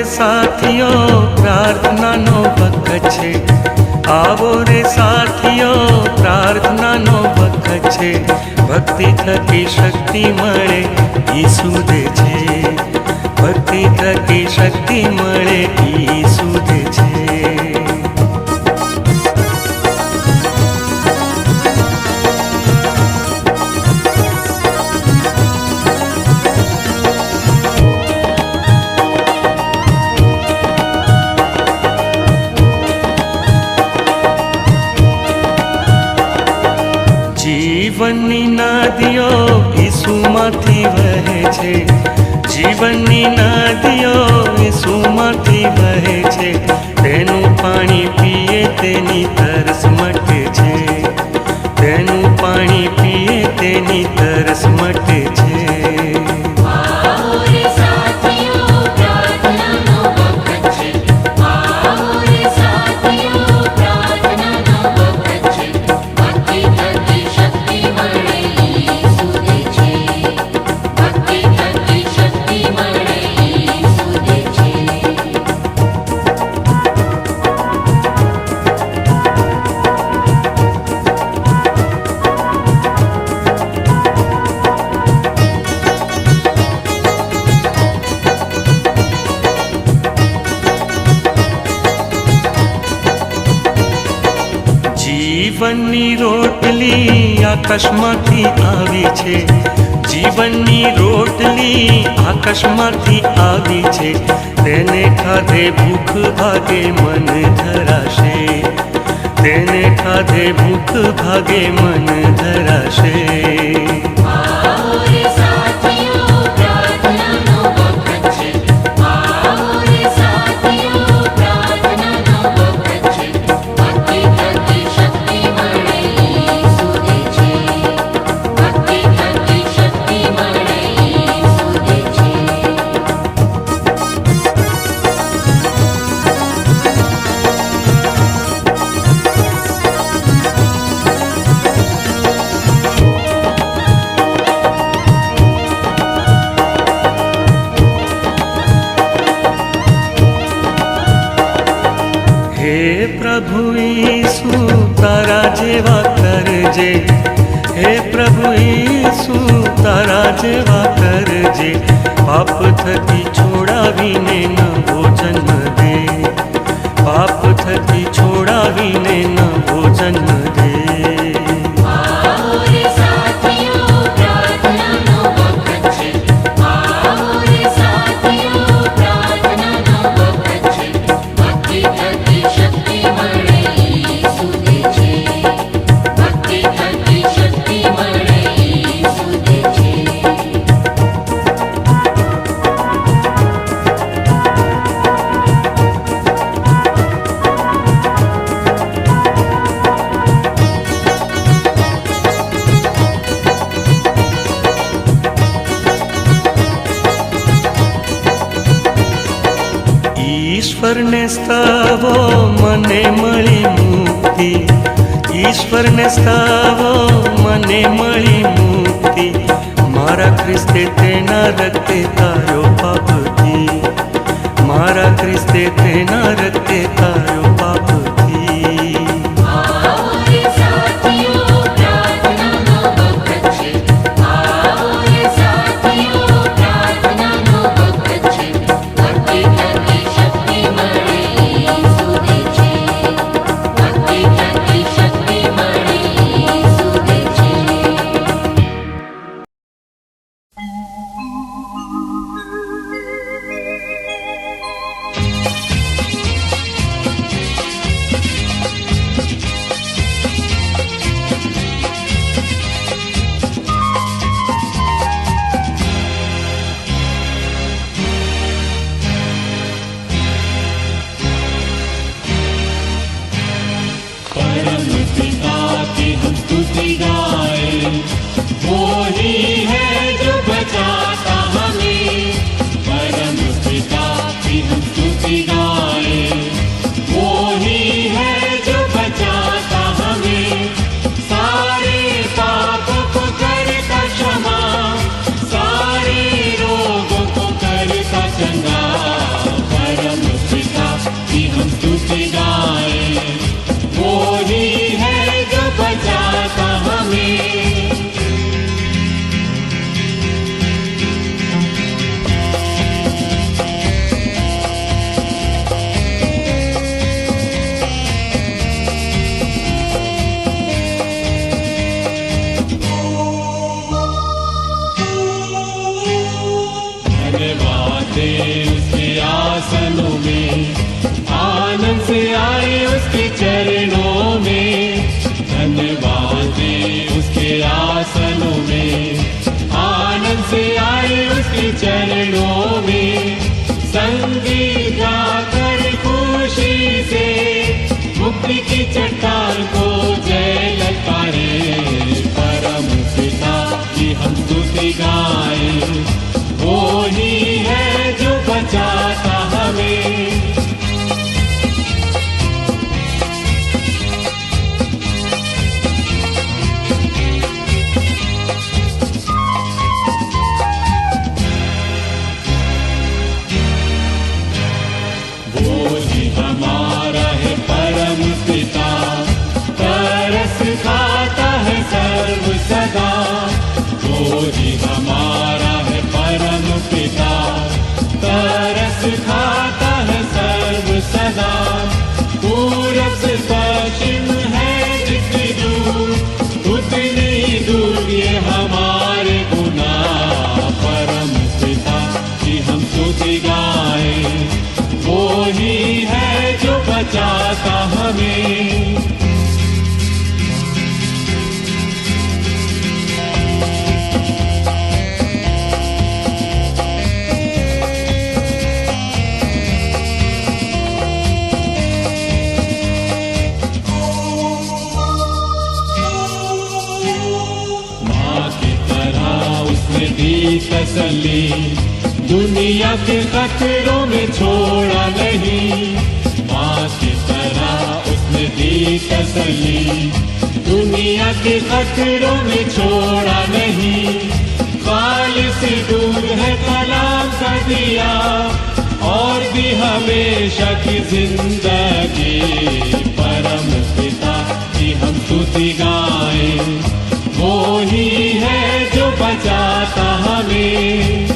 સાથીઓ પ્રાર્થનાનો વખત છે, આવો રે સાથીઓ પ્રાર્થનાનો વખત છે, ભક્તિ થકી શક્તિ મળે ઈસુ દે છે, ભક્તિ થકી શક્તિ મળે ઈસુ દે છે. જીવનની નદીઓ ઈસુમાંથી વહે છે, જીવનની નદીઓ ઈસુમાંથી વહે છે, તેનું પાણી પીએ તેની તરસ મટે છે, તેનું પાણી પીએ તેની તરસ મટે છે. જીવનની રોટલી આકાશમાંથી આવી છે, જીવનની રોટલી આકાશમાંથી આવી છે, તેને ખાધે ભૂખ ભાગે મન ધરાશે, તેને ખાધે ભૂખ ભાગે મન ધરાશે. હે પ્રભુ ઈસુ તારા જેવા કરજે, હે પ્રભુ ઈસુ તારા જેવા કરજે, પાપ થકી છોડાવીને નવો જન્મ દે, પાપ થકી છોડાવીને નવો જન્મ દે. ઈશ્વરને સ્તવો મને મળી મુક્તિ, ઈશ્વરને સ્તવો મને મળી મુક્તિ, મારા ખ્રિસ્તે તેના રક્તે તારો પાપથી, મારા ખ્રિસ્તે તેના રક્તે તારો પાપથી. दे उसके आसनों में, आनंद से आए उसके चरणों में। धन्यवाद दे उसके आसनों में, आनंद से आए उसके चरणों में। संगीत गाकर खुशी से मुक्ति की चट्टान को जय ललकारे। परम पिता की हम स्तुति गाए, वो ही है जो बचाता हमें। हमारा है परम पिता, तरस खाता है सर्व सदा। वो ही हमारा है परम पिता, तरस खाता है सर्व सदा। पूरब से पश्चिम है जितनी दूर, उतनी दूर ये हमारे गुनाह। परम पिता की हम स्तुति गाए, वो ही है जो बचाता हमें। माँ की तरह उसने दी तसल्ली, दुनिया के खतरों में छोड़ा नहीं। माँ की तरह उसने दी तसल्ली, दुनिया के खतरों में छोड़ा नहीं। खालिस दूध है कलाम का दिया, और भी हमेशा की जिंदगी। परम पिता की हम स्तुति गाए, वो ही है जो बचाता हमें।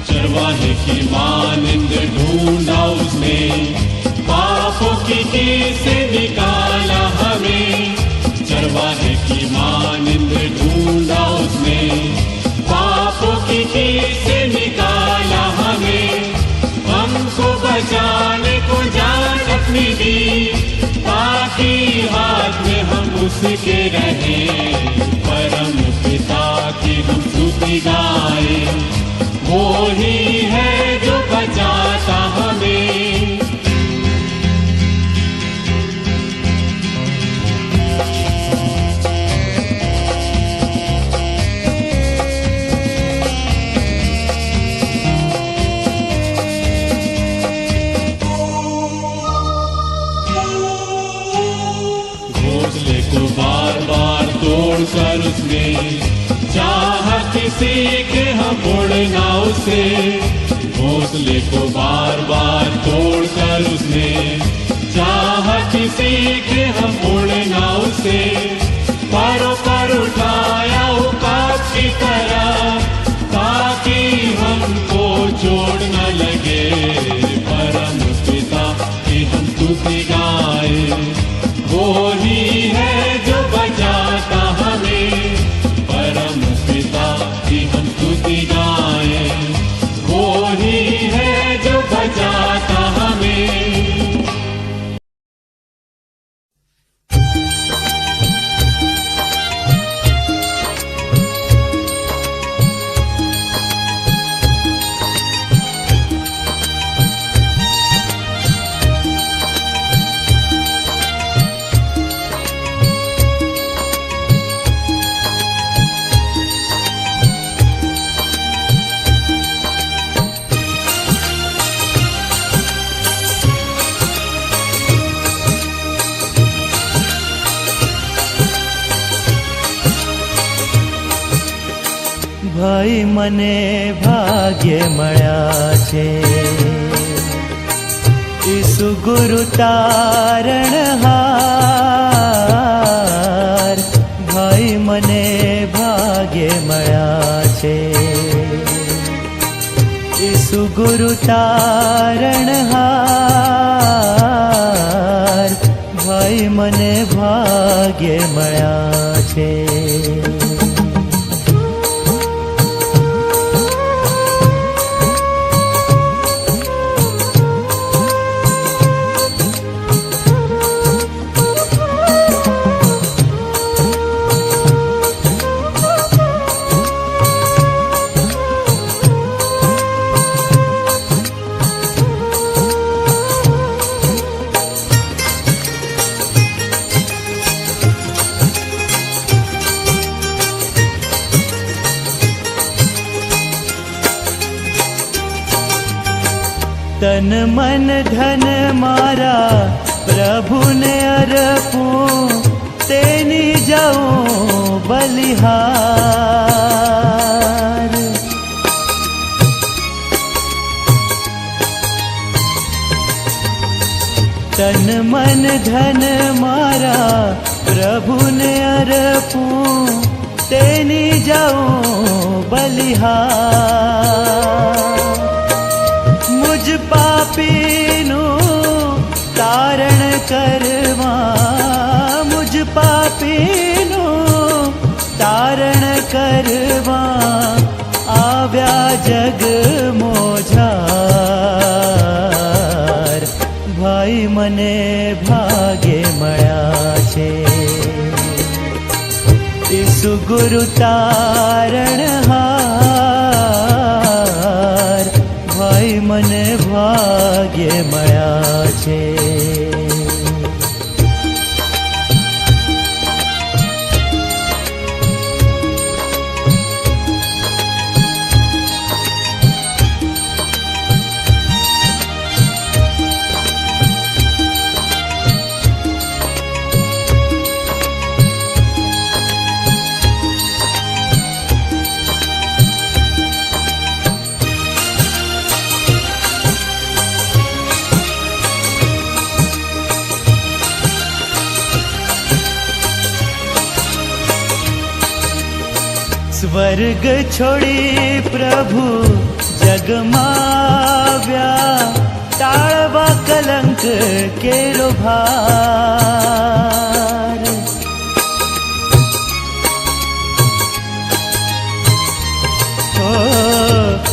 चरवाहे की मानिंद ढूंढा उसने, पापों की कील से निकाला हमें। चरवाहे की मानिंद ढूंढा उसने, पापों की कील से निकाला हमें। हमको बचाने को जान अपनी दी, ताकि हाथ में हम उसके रहें। परम पिता की हम स्तुति गाए, वो ही है जो बचाता हमें। घोंसले को बार बार तोड़कर उसने चाहा किसी के हम उड़ना उसे। घोंसले को बार बार तोड़कर उसने चाहा किसी के हम उड़ना उसे। पारों पर उठाया उकाब की तरह, ताकि हमको चोट न लगे। परम पिता की हम स्तुति गाए, वो ही है जो बचाता हमें। परम पिता की हम स्तुति गाए, वो ही है जो बचाता हमें। ભાઈ મને ભાગ્ય મળ્યા છે, ઈસુ ગુરુ તારણહાર. ભાઈ મને ભાગ્ય મળ્યા છે, ઈસુ ઈસુ ગુરુ તારણહાર, ભાઈ મને ભાગ્ય મળ્યા છે. તન મન ધન મારા પ્રભુને અર્પું, તેની જાઉં બલિહાર. તન મન ધન મારા પ્રભુને અર્પું, તેની જાઉં બલિહાર. મુજ પાપીનું તારણ કરવા, મુજ પાપીનું તારણ કરવા આવ્યા જગ મોજાર. ભાઈ મને ભાગ્ય મળ્યા છે. ઈસુ ગુરુ તારણહાર, ભાઈ મને ભાગ્ય મળ્યા છે. સ્વર્ગ છોડી પ્રભુ જગમાવ્યા, ટાળવા કલંક કેરો ભાર.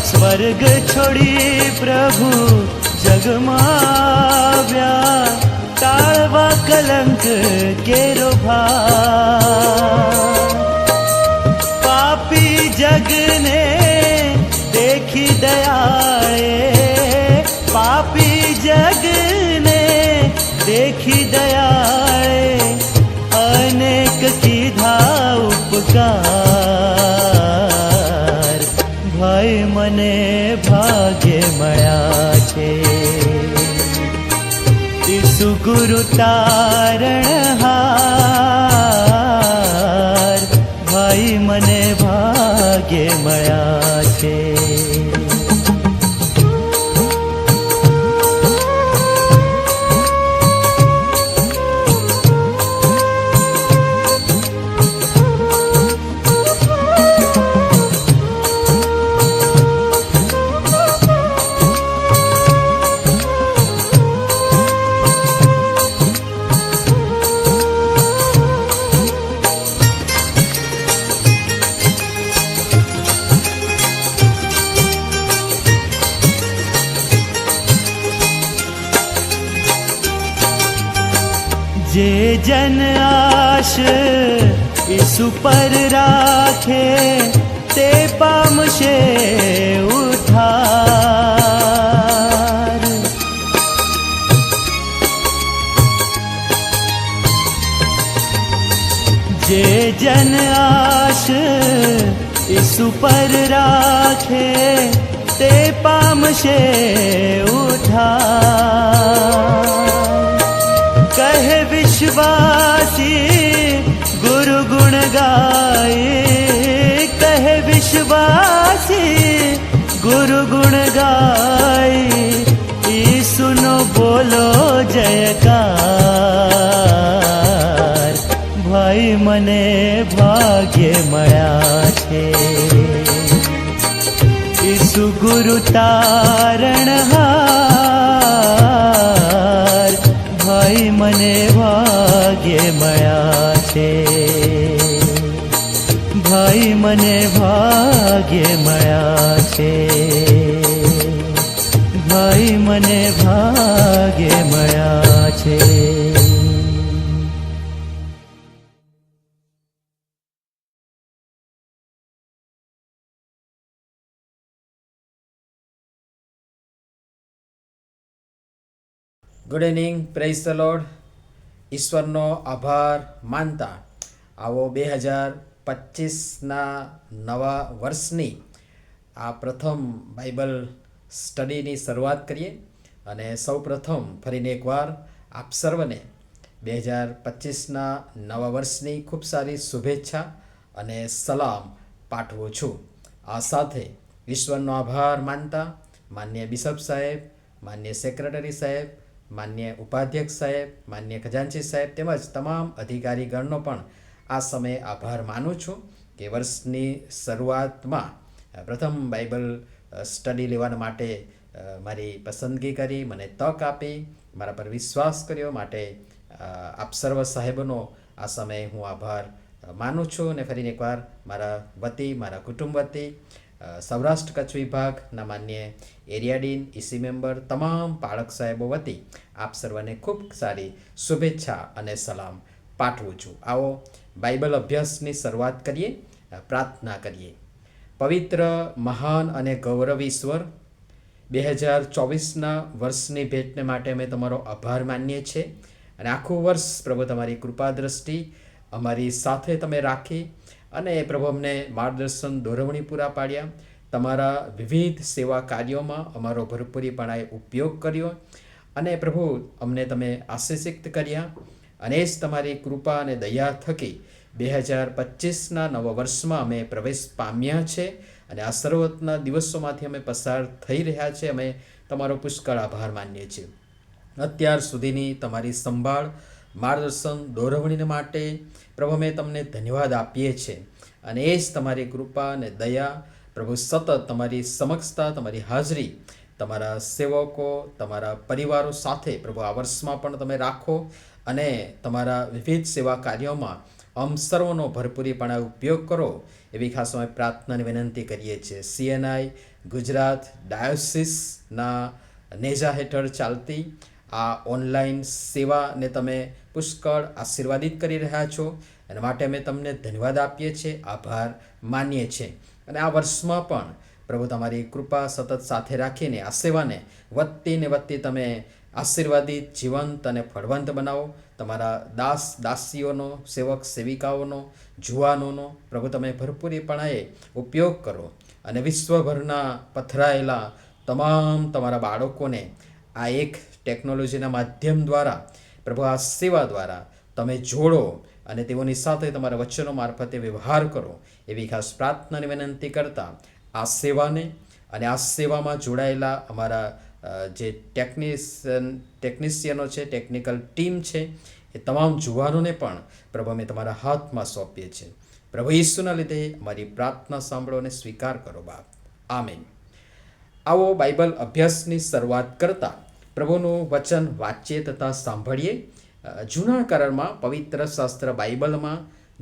સ્વર્ગ છોડી પ્રભુ જગમાવ્યા, ટાળવા કલંક કેરો ભાર. પાપી જગને દેખી દયાળે, પાપી જગને દેખી દયાળે, અનેક કીધા ઉપકાર. ભાઈ મને ભાગ્ય મળ્યા છે. ઈસુ ગુરુ તારણહાર, ભાઈ મને ભાગ્ય મળ્યા છે. જે જન આશ ઈસુ પર રાખે, તે પામશે ઉદ્ધાર. જે જન આશ ઈસુ પર રાખે, તે પામશે ઉદ્ધાર. કહે વિશ્વાસી ગુરુ ગુણ ગાય, કહે વિશ્વાસી ગુરુ ગુણ ગાય, ઈસુનો બોલો જયકાર. ભાઈ મને ભાગ્ય મળ્યા છે. ઈસુ ઈસુ ગુરુ તારણહાર, ભાઈ મને ભાગ્ય મળ્યા છે, ભાઈ મને ભાગ્ય મળ્યા છે, ભાઈ મને ભાગ્ય મળ્યા છે. Good evening, praise the lord. ઈશ્વરનો આભાર માનતા આવો 2025ના નવા વર્ષની આ પ્રથમ બાઇબલ સ્ટડીની શરૂઆત કરીએ. અને સૌ પ્રથમ ફરીને એકવાર આપ સર્વને 2025ના નવા વર્ષની ખૂબ સારી શુભેચ્છા અને સલામ પાઠવું છું. આ સાથે ઈશ્વરનો આભાર માનતા માન્ય બિશપ સાહેબ, માન્ય સેક્રેટરી સાહેબ, માન્ય ઉપાધ્યક્ષ સાહેબ, માન્ય ખજાનચી સાહેબ તેમજ તમામ અધિકારીગણનો પણ આ સમયે આભાર માનું છું કે વર્ષની શરૂઆતમાં પ્રથમ બાઇબલ સ્ટડી લેવા માટે મારી પસંદગી કરી, મને તક આપી, મારા પર વિશ્વાસ કર્યો. માટે આપ સર્વ સાહેબનો આ સમયે હું આભાર માનું છું. અને ફરીને એકવાર મારા વતી, મારા કુટુંબ વતી, સૌરાષ્ટ્ર કચ્છ વિભાગના માન્ય એરિયા ડીન, ઈસી મેમ્બર, તમામ પાળક સાહેબો વતી આપ સર્વને ખૂબ સારી શુભેચ્છા અને સલામ પાઠવું છું. આવો બાઇબલ અભ્યાસની શરૂઆત કરીએ, પ્રાર્થના કરીએ. પવિત્ર, મહાન અને ગૌરવ ઈશ્વર, 2024ના વર્ષની ભેટને માટે અમે તમારો આભાર માનીએ છીએ. અને આખું વર્ષ પ્રભુ તમારી કૃપા દ્રષ્ટિ અમારી સાથે તમે રાખી અને પ્રભુ અમને માર્ગદર્શન, દોરવણી પૂરા પાડ્યા. તમારા વિવિધ સેવા કાર્યોમાં અમારો ભરપૂરીપણાએ ઉપયોગ કર્યો અને પ્રભુ અમને તમે આશીષિત કર્યા. અને જ તમારી કૃપા અને દયા થકી 2025ના નવા વર્ષમાં અમે પ્રવેશ પામ્યા છે અને આ સર્વતના દિવસોમાંથી અમે પસાર થઈ રહ્યા છે. અમે તમારો પુષ્કળ આભાર માનીએ છીએ. અત્યાર સુધીની તમારી સંભાળ, માર્ગદર્શન, દોરવણીને માટે પ્રભુ અમે તમને ધન્યવાદ આપીએ છીએ. અને એ જ તમારી કૃપા અને દયા પ્રભુ સતત તમારી સમક્ષતા, તમારી હાજરી તમારા સેવકો, તમારા પરિવારો સાથે પ્રભુ આ વર્ષમાં પણ તમે રાખો અને તમારા વિવિધ સેવા કાર્યોમાં અમ સર્વનો ભરપૂરીપણે ઉપયોગ કરો એવી ખાસ અમે પ્રાર્થનાની વિનંતી કરીએ છીએ. CNI ગુજરાત ડાયોસિસના નેજા હેઠળ ચાલતી આ ઓનલાઈન સેવાને તમે પુષ્કળ આશીર્વાદિત કરી રહ્યા છો એના માટે અમે તમને ધન્યવાદ આપીએ છીએ, આભાર માનીએ છીએ. અને આ વર્ષમાં પણ પ્રભુ તમારી કૃપા સતત સાથે રાખીને આ સેવાને વધતી ને વધતી તમે આશીર્વાદિત, જીવંત અને ફળવંત બનાવો. તમારા દાસ દાસીઓનો, સેવક સેવિકાઓનો, જુવાનોનો પ્રભુ તમે ભરપૂરીપણાએ ઉપયોગ કરો અને વિશ્વભરના પથરાયેલા તમામ તમારા બાળકોને આ એક ટેકનોલોજીના માધ્યમ દ્વારા પ્રભુ આ સેવા દ્વારા તમે જોડો અને તેઓની સાથે તમારા વચનો મારફતે વ્યવહાર કરો એવી ખાસ પ્રાર્થનાની વિનંતી કરતા આ સેવાને અને આ સેવામાં જોડાયેલા અમારા જે ટેકનિશિયનો છે, ટેકનિકલ ટીમ છે, એ તમામ જુવાનોને પણ પ્રભુ અમે તમારા હાથમાં સોંપીએ છીએ. પ્રભુ ઈસુના લીધે અમારી પ્રાર્થના સાંભળો અને સ્વીકાર કરો બાપ. આમીન. આવો બાઇબલ અભ્યાસની શરૂઆત કરતા પ્રભુનું વચન વાંચીએ તથા સાંભળીએ. જૂના કરારમાં, પવિત્ર શાસ્ત્ર બાઇબલમાં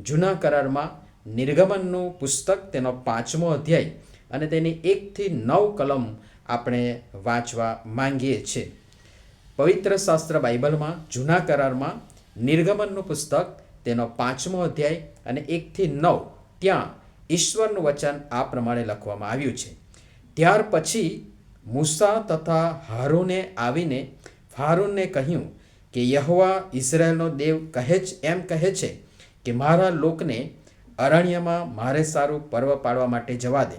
જૂના કરારમાં નિર્ગમનનું પુસ્તક, તેનો 5મો અધ્યાય અને તેની 1થી 9 કલમ આપણે વાંચવા માંગીએ છીએ. પવિત્ર શાસ્ત્ર બાઇબલમાં જૂના કરારમાં નિર્ગમનનું પુસ્તક, તેનો 5મો અધ્યાય અને 1થી 9, ત્યાં ઈશ્વરનું વચન આ પ્રમાણે લખવામાં આવ્યું છે. ત્યાર પછી મૂસા તથા હારૂને આવીને ફારૂનને કહ્યું કે યહોવા ઇઝરાયલનો દેવ એમ કહે છે કે મારા લોકને અરણ્યમાં મારે સારું પર્વ પાડવા માટે જવા દે.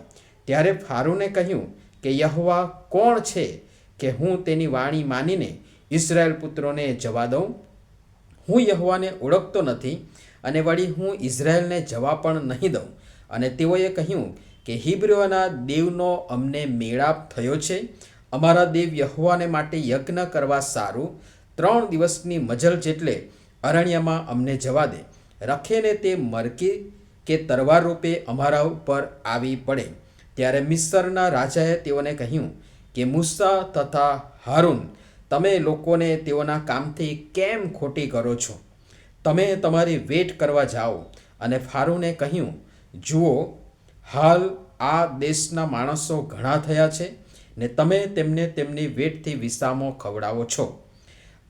ત્યારે ફારૂને કહ્યું કે યહોવા કોણ છે કે હું તેની વાણી માનીને ઇઝરાયલ પુત્રોને જવા દઉં? હું યહોવાને ઓળખતો નથી અને વળી હું ઇઝરાયલને જવા પણ નહીં દઉં. અને તેઓએ કહ્યું કે હિબ્રુઓના દેવનો અમને મેળાપ થયો છે. અમારા દેવ યહોવાને માટે યજ્ઞ કરવા સારું 3 દિવસની મજલ જેટલે અરણ્યમાં અમને જવા દે. રખેને તે મરકી કે તરવાર રૂપે અમારા ઉપર આવી પડે. ત્યારે મિસ્રના રાજાએ તેઓને કહ્યું કે મૂસા તથા હારૂન, તમે લોકોને તેઓના કામથી કેમ ખોટી કરો છો? તમે તમારી વેટ કરવા જાઓ. અને ફારૂને કહ્યું, જુઓ, હાલ આ દેશના માણસો ઘણા થયા છે ને તમે તેમને તેમની વેટથી વિસામો ખવડાવો છો.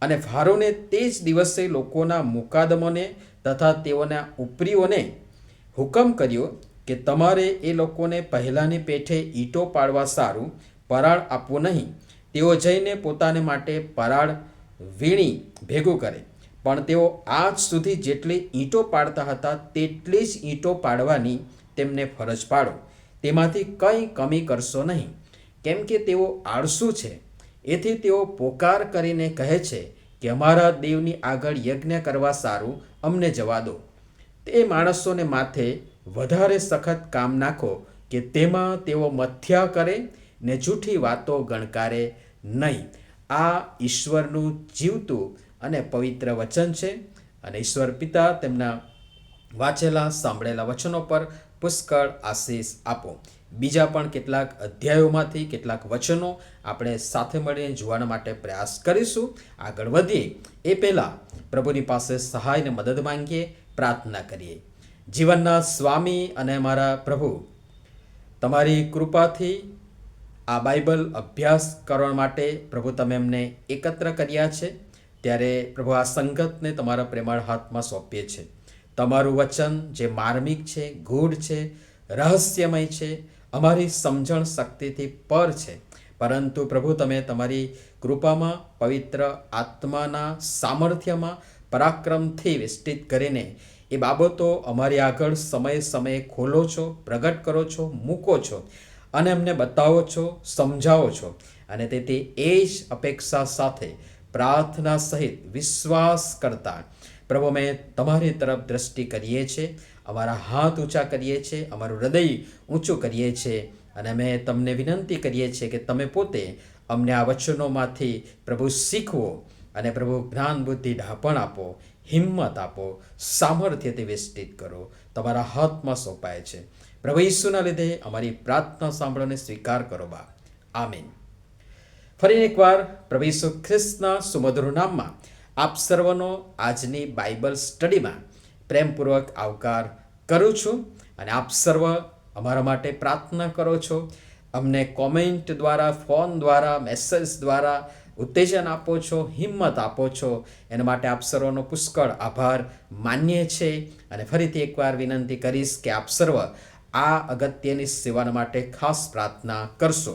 અને ફારૂને તે જ દિવસે લોકોના મુકાદમોને તથા તેઓના ઉપરીઓને હુકમ કર્યો કે તમારે એ લોકોને પહેલાંની પેઠે ઈંટો પાડવા સારું પરાળ આપવું નહીં. તેઓ જઈને પોતાને માટે પરાળ વીણી ભેગું કરે, પણ તેઓ આજ સુધી જેટલી ઈંટો પાડતા હતા તેટલી જ ઈંટો પાડવાની તેમને ફરજ પાડો. તેમાંથી કંઈ કમી કરશો નહીં, કેમ કે તેઓ આળસુ છે. એથી તેઓ પોકાર કરીને કહે છે કે અમારા દેવની આગળ યજ્ઞ કરવા સારું અમને જવા દો. તે માણસોને માથે વધારે સખત કામ નાખો કે તેમાં તેઓ મથ્યા કરે ને જૂઠી વાતો ગણકારે નહીં. આ ઈશ્વરનું જીવતું અને પવિત્ર વચન છે. અને ઈશ્વર પિતા તેમના વાંચેલા સાંભળેલા વચનો પર પુષ્કળ આશીષ આપો. બીજા પણ કેટલાક અધ્યાયોમાંથી કેટલાક વચનો આપણે સાથે મળીને જોવાના માટે પ્રયાસ કરીશું. આગળ વધીએ એ પહેલાં પ્રભુની પાસે સહાય અને મદદ માંગીએ, પ્રાર્થના કરીએ. જીવનના સ્વામી અને અમારા પ્રભુ, તમારી કૃપાથી આ બાઇબલ અભ્યાસ કરવા માટે પ્રભુ તમે અમને એકત્ર કર્યા છે. ત્યારે પ્રભુ આ સંગતને તમારા પ્રેમાળ હાથમાં સોંપીએ છીએ. તમારું વચન જે માર્મિક છે, ગૂઢ છે, રહસ્યમય છે, અમારી સમજણ શક્તિથી પર છે, પરંતુ પ્રભુ તમે તમારી કૃપામાં પવિત્ર આત્માના સામર્થ્યમાં પરાક્રમથી વિસ્તૃત કરીને એ બાબતો અમારી આગળ સમયે સમયે ખોલો છો, પ્રગટ કરો છો, મૂકો છો અને અમને બતાવો છો, સમજાવો છો. અને તેથી એ જ અપેક્ષા સાથે પ્રાર્થના સહિત વિશ્વાસ કરતા પ્રભુ અમે તમારી તરફ દ્રષ્ટિ કરીએ છીએ, અમારા હાથ ઊંચા કરીએ છીએ, અમારું હૃદય ઊંચું કરીએ છીએ અને અમે તમને વિનંતી કરીએ છીએ કે તમે પોતે અમને આ વચનોમાંથી પ્રભુ શીખવો અને પ્રભુ જ્ઞાન બુદ્ધિ ઢાપણ આપો, હિંમત આપો, સામર્થ્યથી વિસ્તૃત કરો. તમારા હાથમાં સોંપાય છે. પ્રભુ ઈસુના લીધે અમારી પ્રાર્થના સાંભળોને સ્વીકાર કરો બા. આમીન. ફરી એકવાર પ્રભુ ઈસુ ખ્રિસ્તના સુમધુર નામમાં આપ સર્વનો આજની બાઇબલ સ્ટડીમાં પ્રેમપૂર્વક આવકાર કરું છું. અને આપ સર્વ અમારા માટે પ્રાર્થના કરો છો, અમને કોમેન્ટ દ્વારા, ફોન દ્વારા, મેસેજ દ્વારા ઉત્તેજન આપો છો, હિંમત આપો છો. એના માટે આપ સર્વનો પુષ્કળ આભાર માનીએ છીએ. અને ફરીથી એકવાર વિનંતી કરીશ કે આપ સર્વ આ અગત્યની સેવાના માટે ખાસ પ્રાર્થના કરશો.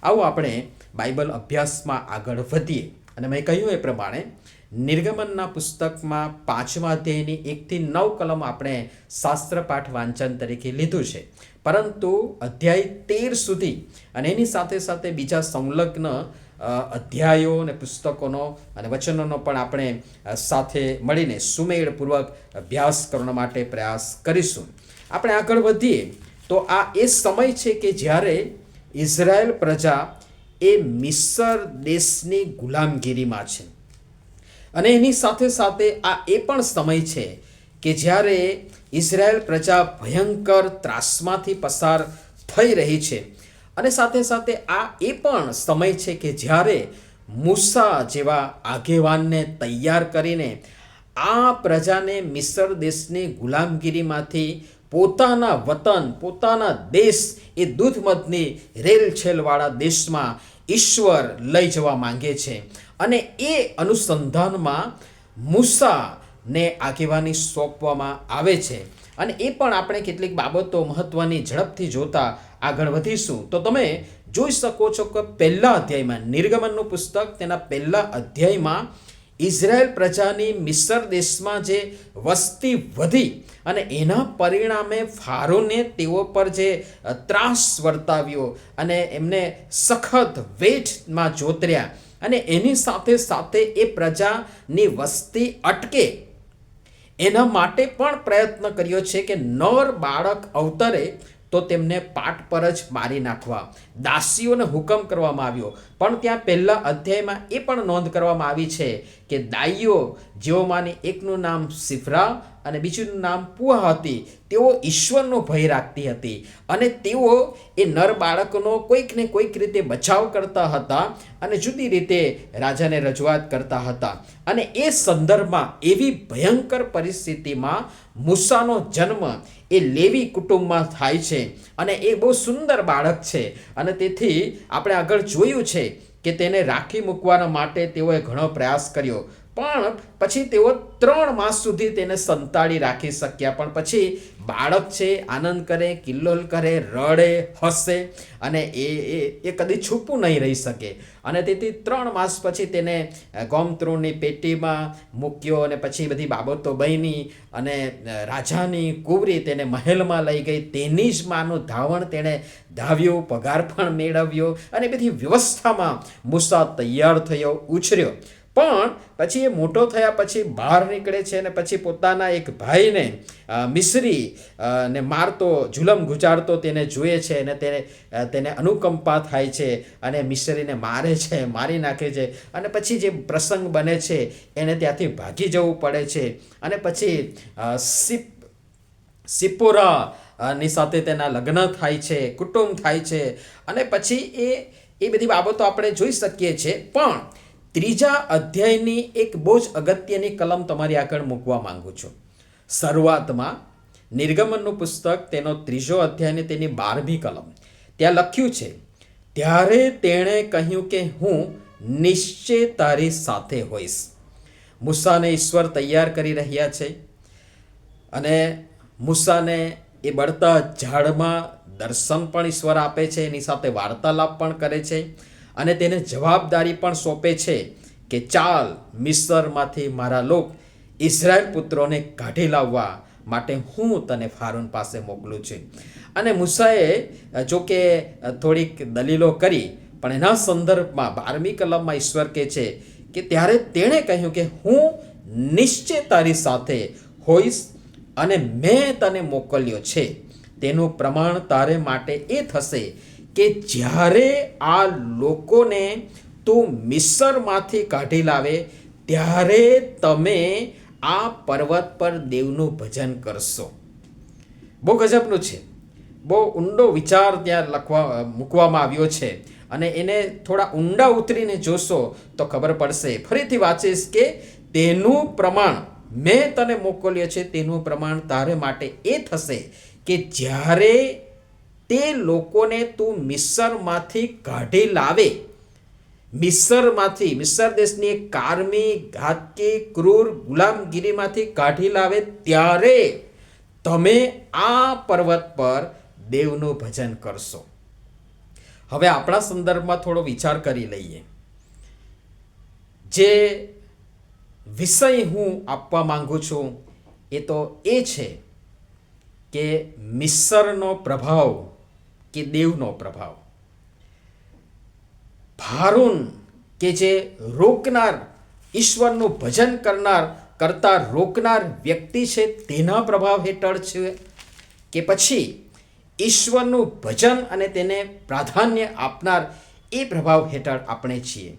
આવો આપણે બાઇબલ અભ્યાસમાં આગળ વધીએ. અને મેં કહ્યું એ પ્રમાણે નિર્ગમનના પુસ્તકમાં 5મા અધ્યાયની 1 થી 9 કલમ આપણે શાસ્ત્રપાઠ વાંચન તરીકે લીધું છે, પરંતુ અધ્યાય 13 સુધી અને એની સાથે સાથે બીજા સંલગ્ન અધ્યાયો અને પુસ્તકોનો અને વચનોનો પણ આપણે સાથે મળીને સુમેળપૂર્વક અભ્યાસ કરવા માટે પ્રયાસ કરીશું. આપણે આગળ વધીએ તો આ એ સમય છે કે જ્યારે ઇઝરાયલ પ્રજા એ મિસર દેશની ગુલામગીરીમાં છે. અને એની સાથે સાથે આ એ પણ સમય છે કે જ્યારે ઇઝરાયલ પ્રજા ભયંકર ત્રાસમાંથી પસાર થઈ રહી છે. અને સાથે સાથે આ એ પણ સમય છે કે જ્યારે મૂસા જેવા આગેવાનને તૈયાર કરીને આ પ્રજાને મિસર દેશની ગુલામગીરીમાંથી પોતાના વતન, પોતાના દેશ, એ દૂધમધની રેલછેલવાળા દેશમાં ઈશ્વર લઈ જવા માંગે છે. અને એ અનુસંધાનમાં મૂસાને આગેવાની સોંપવામાં આવે છે. અને એ પણ આપણે કેટલીક બાબતો મહત્વની ઝડપથી જોતા આગળ વધીશું. તો તમે જોઈ શકો છો કે પહેલા અધ્યાયમાં, નિર્ગમનનું પુસ્તક તેના પહેલા અધ્યાયમાં ઇઝરાયલ પ્રજાની મિસર દેશમાં જે વસ્તી વધી અને એના પરિણામે ફારોને તેઓ પર જે ત્રાસ વર્તાવ્યો અને એમને સખત વેઠમાં જોતર્યા અને એની સાથે સાથે એ પ્રજાની વસ્તી અટકે એના માટે પણ પ્રયત્ન કર્યો છે કે નર બાળક અવતરે તો તેમને પાટ પર જ મારી નાખવા દાસીઓને હુકમ કરવામાં આવ્યો. પણ ત્યાં પહેલા અધ્યાયમાં એ પણ નોંધ કરવામાં આવી છે કે દાઈઓ જેઓમાંની એકનું નામ સિફરા અને બીજું નામ પુઆ હતી. તેઓ ઈશ્વરનો ભય રાખતી હતી અને તેઓ એ નર બાળકનો કોઈક ને કોઈક રીતે બચાવ કરતા હતા અને જુદી રીતે રાજાને રજૂઆત કરતા હતા. અને એ સંદર્ભમાં એવી ભયંકર પરિસ્થિતિમાં મૂસાનો જન્મ એ લેવી કુટુંબમાં થાય છે અને એ બહુ સુંદર બાળક છે. અને તેથી આપણે આગળ જોયું છે કે તેને રાખી મૂકવાના માટે તેઓએ ઘણો પ્રયાસ કર્યો, પણ પછી તેઓ 3 માસ સુધી તેને સંતાડી રાખી શક્યા. પણ પછી બાળક છે આનંદ કરે, કિલ્લોલ કરે, રડે, હસે અને એ કદી છૂપું નહીં રહી શકે. અને તેથી 3 માસ પછી તેને ગોમતૃણની પેટીમાં મૂક્યો અને પછી બધી બાબતો બની અને રાજાની કુંવરી તેને મહેલમાં લઈ ગઈ. તેની જ માનું ધાવણ તેણે ધાવ્યું, પગાર પણ મેળવ્યો અને બધી વ્યવસ્થામાં મૂસા તૈયાર થયો, ઉછર્યો. પણ પછી એ મોટો થયા પછી બહાર નીકળે છે અને પછી પોતાના એક ભાઈને મિસ્રી ને મારતો, જુલમ ગુજારતો તેને જુએ છે અને તેને અનુકંપા થાય છે અને મિસ્રીને મારે છે, મારી નાખે છે. અને પછી જે પ્રસંગ બને છે એને ત્યાંથી ભાગી જવું પડે છે. અને પછી સિપ્પોરા ની સાથે તેના લગ્ન થાય છે, કુટુંબ થાય છે અને પછી એ બધી બાબતો આપણે જોઈ શકીએ છીએ. પણ 3 અધ્યાયની એક બહુ જ અગત્યની કલમ તમારી આગળ મૂકવા માંગુ છું. શરૂઆતમાં નિર્ગમનનું પુસ્તક તેનો 3 અધ્યાય ને તેની 12મી કલમ, ત્યાં લખ્યું છે, ત્યારે તેણે કહ્યું કે હું નિશ્ચય તારી સાથે હોઈશ. મૂસાને ઈશ્વર તૈયાર કરી રહ્યા છે અને મૂસાને એ બળતા ઝાડમાં દર્શન પણ ઈશ્વર આપે છે, એની સાથે વાર્તાલાપ પણ કરે છે અને તેને જવાબદારી પણ સોંપે છે કે ચાલ મિસ્રમાંથી મારા લોક ઇઝરાયલ પુત્રોને કાઢી લાવવા માટે હું તને ફારૂન પાસે મોકલું છું. અને મૂસાએ જો કે થોડીક દલીલો કરી, પણ એના સંદર્ભમાં 12મી કલમમાં ઈશ્વર કહે છે કે ત્યારે તેણે કહ્યું કે હું નિશ્ચય તારી સાથે હોઈશ અને મેં તને મોકલ્યો છે. તેનું પ્રમાણ તારે માટે એ થશે કે જ્યારે આ લોકોને તું મિસ્રમાંથી કાઢી લાવે ત્યારે તમે આ પર્વત પર દેવનું ભજન કરશો. બહુ ગજબનું છે, બહુ ઊંડો વિચાર ત્યાં મૂકવામાં આવ્યો છે અને એને થોડા ઊંડા ઉતરીને જોશો તો ખબર પડશે. ફરીથી વાંચીશ કે તેનું પ્રમાણ મેં તને મોકલ્યો છે, તેનું પ્રમાણ તારે માટે એ થશે કે જ્યારે તે લોકોને તું મિસ્રમાંથી કાઢી લાવે, મિસ્ર દેશની એક કારમી, ઘાતકી, ક્રૂર ગુલામગીરીમાંથી કાઢી લાવે ત્યારે તમે આ પર્વત પર દેવનું ભજન કરશો. હવે આપણા સંદર્ભમાં થોડો વિચાર કરી લઈએ. જે વિષય હું આપવા માંગુ છું એ તો એ છે કે મિસ્રનો પ્રભાવ કે દેવનો પ્રભાવ. ફારૂન કે જે રોકનાર, ઈશ્વરનું ભજન કરતા રોકનાર વ્યક્તિ છે, તેના પ્રભાવ હેઠળ છે કે પછી ઈશ્વરનું ભજન અને તેને પ્રાધાન્ય આપનાર એ પ્રભાવ હેઠળ આપણે છીએ.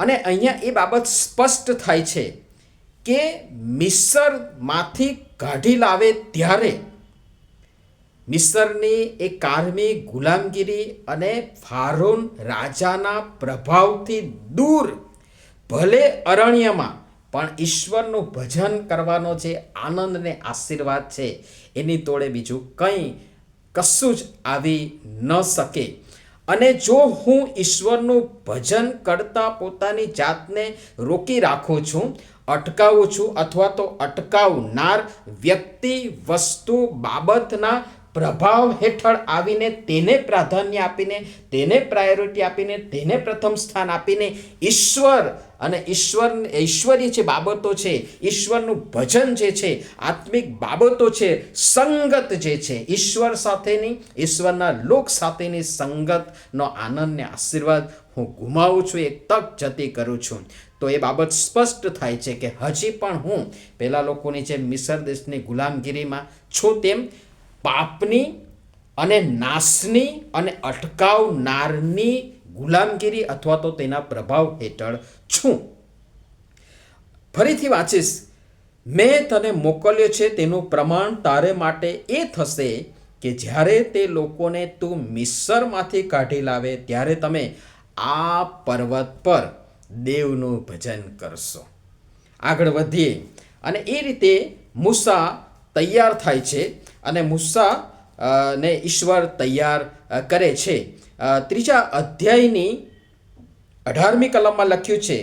અને અહીંયા એ બાબત સ્પષ્ટ થાય છે કે મિસ્રમાંથી કાઢી લાવે ત્યારે મિસ્રની એ કારમી ગુલામગીરી અને ફારૂન રાજાના પ્રભાવથી દૂર, ભલે અરણ્યમાં, પણ ઈશ્વરનું ભજન કરવાનો જે આનંદ ને આશીર્વાદ છે એની તોડે બીજું કશું જ આવી ન શકે. અને જો હું ઈશ્વરનું ભજન કરતા પોતાની જાતને રોકી રાખું છું, અટકાવું છું અથવા તો અટકાવનાર વ્યક્તિ, વસ્તુ, બાબતના પ્રભાવ હેઠળ આવીને તેને પ્રાધાન્ય આપીને, તેને પ્રાયોરિટી આપીને, તેને પ્રથમ સ્થાન આપીને ઈશ્વર અને ઈશ્વરીય જે બાબતો છે, ઈશ્વરનું ભજન જે છે, આત્મિક બાબતો છે, સંગત જે છે, ઈશ્વર સાથેની, ઈશ્વરના લોક સાથેની સંગતનો આનંદ ને આશીર્વાદ હું ગુમાવું છું, એક તક જતી કરું છું. તો એ બાબત સ્પષ્ટ થાય છે કે હજી પણ હું પેલા લોકોની જેમ મિસ્ર દેશની ગુલામગીરીમાં છું, તેમ પાપની અને નાશની અને અટકાવનારની ગુલામગીરી અથવા તો તેના પ્રભાવ હેઠળ છું. ફરીથી વાંચીશ મેં તને મોકલ્યો છે તેનું પ્રમાણ તારે માટે એ થશે કે જ્યારે તે લોકોને તું મિસ્રમાંથી કાઢી લાવે ત્યારે તમે આ પર્વત પર દેવનું ભજન કરશો. આગળ વધીએ અને એ રીતે મૂસા તૈયાર થાય છે અને મૂસા ને ઈશ્વર તૈયાર કરે છે. 3 અધ્યાયની 18મી કલમમાં લખ્યું છે,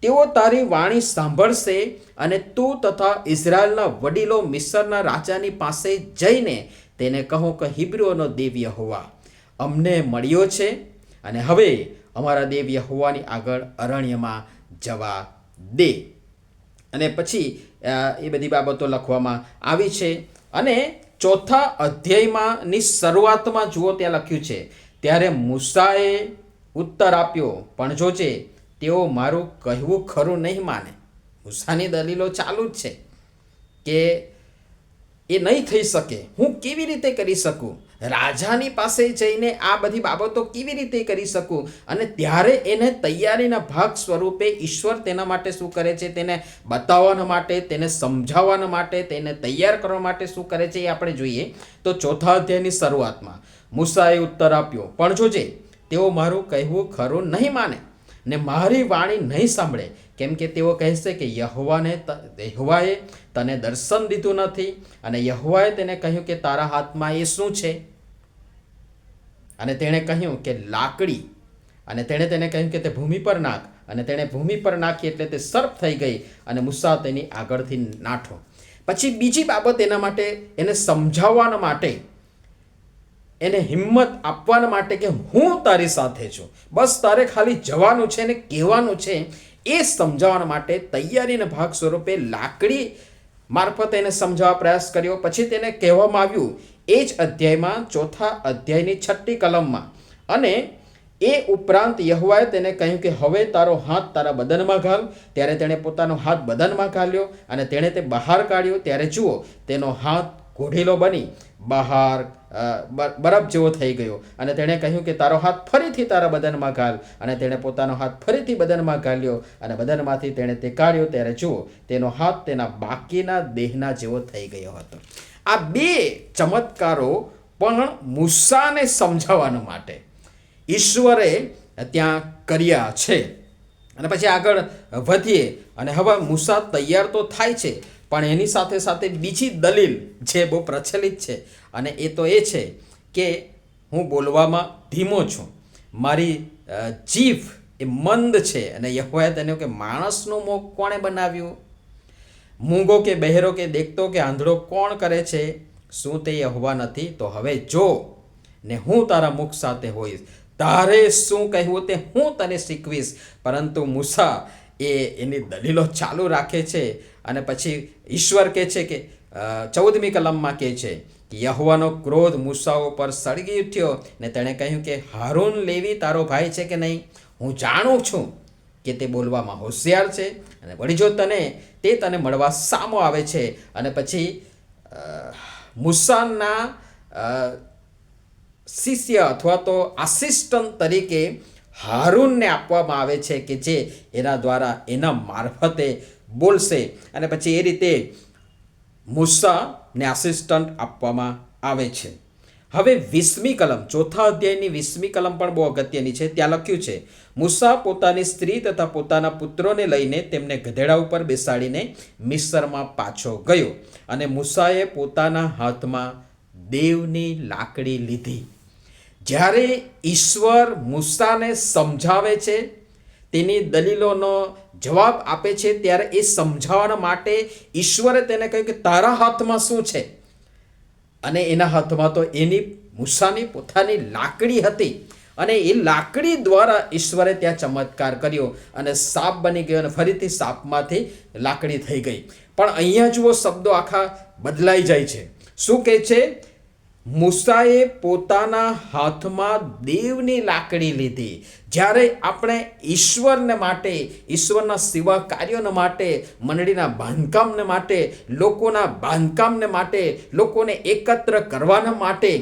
તેઓ તારી વાણી સાંભળશે અને તું તથા ઇઝરાયલના વડીલો મિસ્રના રાજાની પાસે જઈને તેને કહો કે હિબ્રુઓનો દેવ યહોવા અમને મળ્યો છે અને હવે અમારા દેવ યહોવાની આગળ અરણ્યમાં જવા દે. અને પછી એ બધી બાબતો લખવામાં આવી છે. અને 4 અધ્યાયમાંની શરૂઆતમાં જુઓ, ત્યાં લખ્યું છે, ત્યારે મૂસાએ ઉત્તર આપ્યો, પણ જોજે તેઓ મારું કહેવું ખરું નહીં માને. મૂસાની દલીલો ચાલુ જ છે કે એ નહીં થઈ શકે, હું કેવી રીતે કરી શકું, રાજાની પાસે જઈને આ બધી બાબતો કેવી રીતે કરી શકું. અને ત્યારે એને તૈયારીના ભાગ સ્વરૂપે ઈશ્વર તેના માટે શું કરે છે, તેને બતાવવાના માટે, તેને સમજાવવાના માટે, તેને તૈયાર કરવા માટે શું કરે છે એ આપણે જોઈએ. તો 4 અધ્યાયની શરૂઆતમાં મૂસાએ ઉત્તર આપ્યો, પણ જોજે તેઓ મારું કહેવું ખરું નહીં માને ને મારી વાણી નહીં સાંભળે, કેમ કે તેઓ કહેશે કે યહોવાએ તને દર્શન દીધું નથી અને યહોવાએ તેને કહ્યું કે તારા હાથમાં એ શું છે. અને તેણે કહ્યું કે લાકડી, અને તેણે તેને કહ્યું કે તે ભૂમિ પર નાખ, અને તેણે ભૂમિ પર નાખી એટલે તે સર્પ થઈ ગઈ અને મૂસા તેની આગળથી નાઠો. પછી બીજી બાબત એના માટે, એને સમજાવવાના માટે, એને હિંમત આપવાના માટે કે હું તારી સાથે છું, બસ તારે ખાલી જવાનું છે ને કહેવાનું છે, એ સમજાવવા માટે તૈયારીના ભાગ સ્વરૂપે લાકડી મારફત એને સમજાવવા પ્રયાસ કર્યો. પછી તેને કહેવામાં આવ્યું એ જ અધ્યાયમાં 4 અધ્યાયની 6મી કલમમાં, અને એ ઉપરાંત યહોવાએ તેને કહ્યું કે હવે તારો હાથ તારા બદનમાં ઘાલ. ત્યારે તેણે પોતાનો હાથ બદનમાં ઘાલ્યો અને તેણે તે બહાર કાઢ્યો. ત્યારે જુઓ તેનો હાથ ઘોડીલો બની બહાર બરફ જેવો થઈ ગયો. અને તેણે કહ્યું કે તારો હાથ ફરીથી તારા બદનમાં ઘાલ. અને તેણે પોતાનો હાથ ફરીથી બદનમાં ઘાલ્યો અને બદનમાંથી તેણે તે કાઢ્યો. ત્યારે જુઓ તેનો હાથ તેના બાકીના દેહના જેવો થઈ ગયો હતો. આ 2 ચમત્કારો પણ મૂસાને સમજાવવા માટે ઈશ્વરે ત્યાં કર્યા છે. અને પછી આગળ વધીએ અને હવે મૂસા તૈયાર તો થાય છે, પણ એની સાથે સાથે બીજી દલીલ જે બહુ પ્રચલિત છે, અને એ તો એ છે કે હું બોલવામાં ધીમો છું, મારી જીભ એ મંદ છે. અને યહોવાએ તેને કે માણસનું મોં કોણે બનાવ્યું, મૂંગો કે બહેરો કે દેખતો કે આંધળો કોણ કરે છે, શું તે યહોવા નથી? તો હવે જો ને હું તારા મુખ સાથે હોઈશ, તારે શું કહેવું તે હું તને શીખવીશ. પરંતુ મૂસા એની દલીલો ચાલુ રાખે છે. અને પછી ઈશ્વર કહે છે કે 14મી કલમમાં કહે છે કે યહોવાનો ક્રોધ મૂસા ઉપર સળગી ઉઠ્યો ને તેણે કહ્યું કે હારૂન લેવી તારો ભાઈ છે કે નહીં? હું જાણું છું કે તે બોલવામાં હોશિયાર છે, અને વળી જો તે તને મળવા સામો આવે છે. અને પછી મૂસાના શિષ્ય અથવા તો આસિસ્ટન્ટ તરીકે હારૂનને આપવામાં આવે છે કે જે એના દ્વારા એના મારફતે બોલશે. અને પછી એ રીતે મૂસાને આસિસ્ટન્ટ આપવામાં આવે છે. હવે 20મી કલમ, 4 અધ્યાયની 20મી કલમ પણ બહુ અગત્યની છે. ત્યાં લખ્યું છે, મૂસા પોતાની સ્ત્રી તથા પોતાના પુત્રોને લઈને તેમને ગધેડા ઉપર બેસાડીને મિસ્રમાં પાછો ગયો. અને મૂસાએ પોતાના હાથમાં દેવની લાકડી લીધી. જ્યારે ઈશ્વર મૂસાને સમજાવે છે, તેની દલીલોનો જવાબ આપે છે, ત્યારે એ સમજાવવા માટે ઈશ્વરે તેને કહ્યું કે તારા હાથમાં શું છે? અને એના હાથમાં તો મૂસાની પોતાની લાકડી હતી. અને એ લાકડી દ્વારા ઈશ્વરે ત્યાં ચમત્કાર કર્યો અને સાપ બની ગયો અને ફરીથી સાપમાંથી લાકડી થઈ ગઈ. પણ અહીંયા જુઓ શબ્દો આખા બદલાઈ જાય છે. શું કહે છે? મૂસાએ પોતાના હાથમાં દેવની લાકડી લીધી. જ્યારે આપણે ઈશ્વરને માટે, ઈશ્વરના સેવા કાર્યોને માટે, મંડળીના બાંધકામને માટે, લોકોના બાંધકામને માટે, લોકોને એકત્ર કરવાના માટે,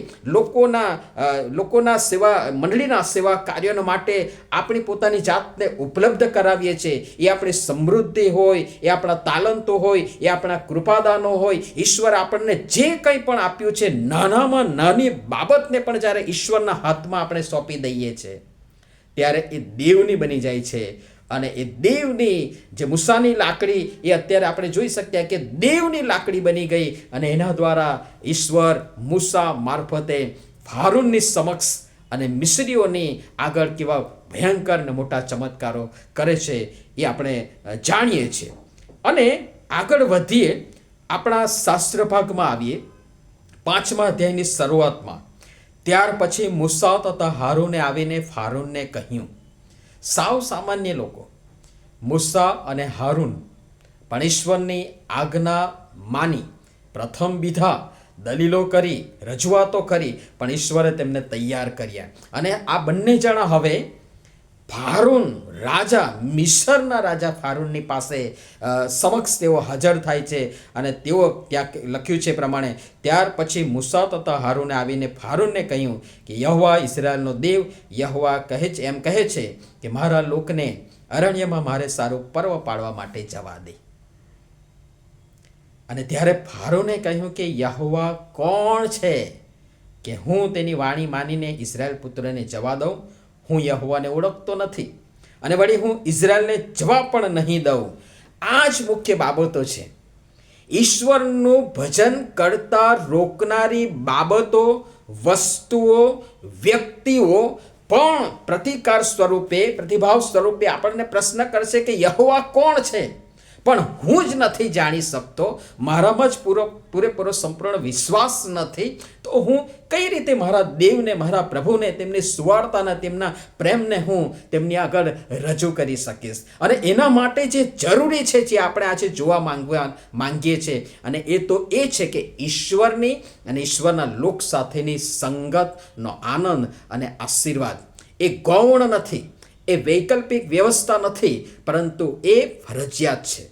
લોકોના સેવા, મંડળીના સેવા કાર્યોને માટે આપણી પોતાની જાતને ઉપલબ્ધ કરાવીએ છીએ. એ આપણી સમૃદ્ધિ હોય, એ આપણા તાલંતો હોય, એ આપણા કૃપાદાનો હોય, ઈશ્વર આપણને જે કંઈ પણ આપ્યું છે, નાનામાં નાની બાબતને પણ જ્યારે ઈશ્વરના હાથમાં આપણે સોંપી દઈએ છીએ ત્યારે એ દેવની બની જાય છે. અને એ દેવની જે મૂસાની લાકડી, એ અત્યારે આપણે જોઈ શકીએ કે દેવની લાકડી બની ગઈ. અને એના દ્વારા ઈશ્વર મૂસા મારફતે ફારૂનની સમક્ષ અને મિસ્રીઓની આગળ કેવા ભયંકર અને મોટા ચમત્કારો કરે છે એ આપણે જાણીએ છીએ. અને આગળ વધીએ, આપણા શાસ્ત્ર ભાગમાં આવીએ 5મા અધ્યાયની શરૂઆતમાં. ત્યાર પછી મૂસા તથા હારૂને આવીને ફારૂનને કહ્યું. સાવ સામાન્ય લોકો, મૂસા અને હારૂન પણ ઈશ્વરની આજ્ઞા માની, પ્રથમ બીધા, દલીલો કરી, રજૂઆતો કરી, પણ ઈશ્વરે તેમને તૈયાર કર્યા. અને આ બંને જણા હવે ફારૂન રાજા, મિસરના રાજા ફારૂનની પાસે સમક્ષ તેઓ હાજર થાય છે. અને તેઓ ત્યાં લખ્યું છે પ્રમાણે, ત્યાર પછી મૂસા તથા હારૂને આવીને ફારૂનને કહ્યું કે યહોવા ઇઝરાયલનો દેવ યહોવા કહે છે, એમ કહે છે કે મારા લોકને અરણ્યમાં મારે સારું પર્વ પાડવા માટે જવા દે. અને ત્યારે ફારૂને કહ્યું કે યહોવા કોણ છે કે હું તેની વાણી માનીને ઇઝરાયલ પુત્રને જવા દઉં? હું યહોવાને ઓળખતો નથી, અને વળી હું ઇઝરાયલને જવા પણ નહીં દઉં. આ જ મુખ્ય બાબતો છે. ઈશ્વરનું ભજન કરતા રોકનારી બાબતો, વસ્તુઓ, વ્યક્તિઓ પણ પ્રતિકાર સ્વરૂપે, પ્રતિભાવ સ્વરૂપે આપણને પ્રશ્ન કરશે કે યહોવા કોણ છે? પણ હું જ નથી જાણી શકતો, મારામાં જ પૂરેપૂરો સંપૂર્ણ વિશ્વાસ નથી, તો હું કઈ રીતે મારા દેવને, મારા પ્રભુને, તેમની સુવાર્તાના, તેમના પ્રેમને હું તેમની આગળ રજૂ કરી શકીશ? અને એના માટે જે જરૂરી છે, જે આપણે આજે જોવા માંગીએ છીએ, અને એ તો એ છે કે ઈશ્વરની અને ઈશ્વરના લોક સાથેની સંગતનો આનંદ અને આશીર્વાદ. એ ગૌણ નથી, એ વૈકલ્પિક વ્યવસ્થા નથી, પરંતુ એ ફરજિયાત છે.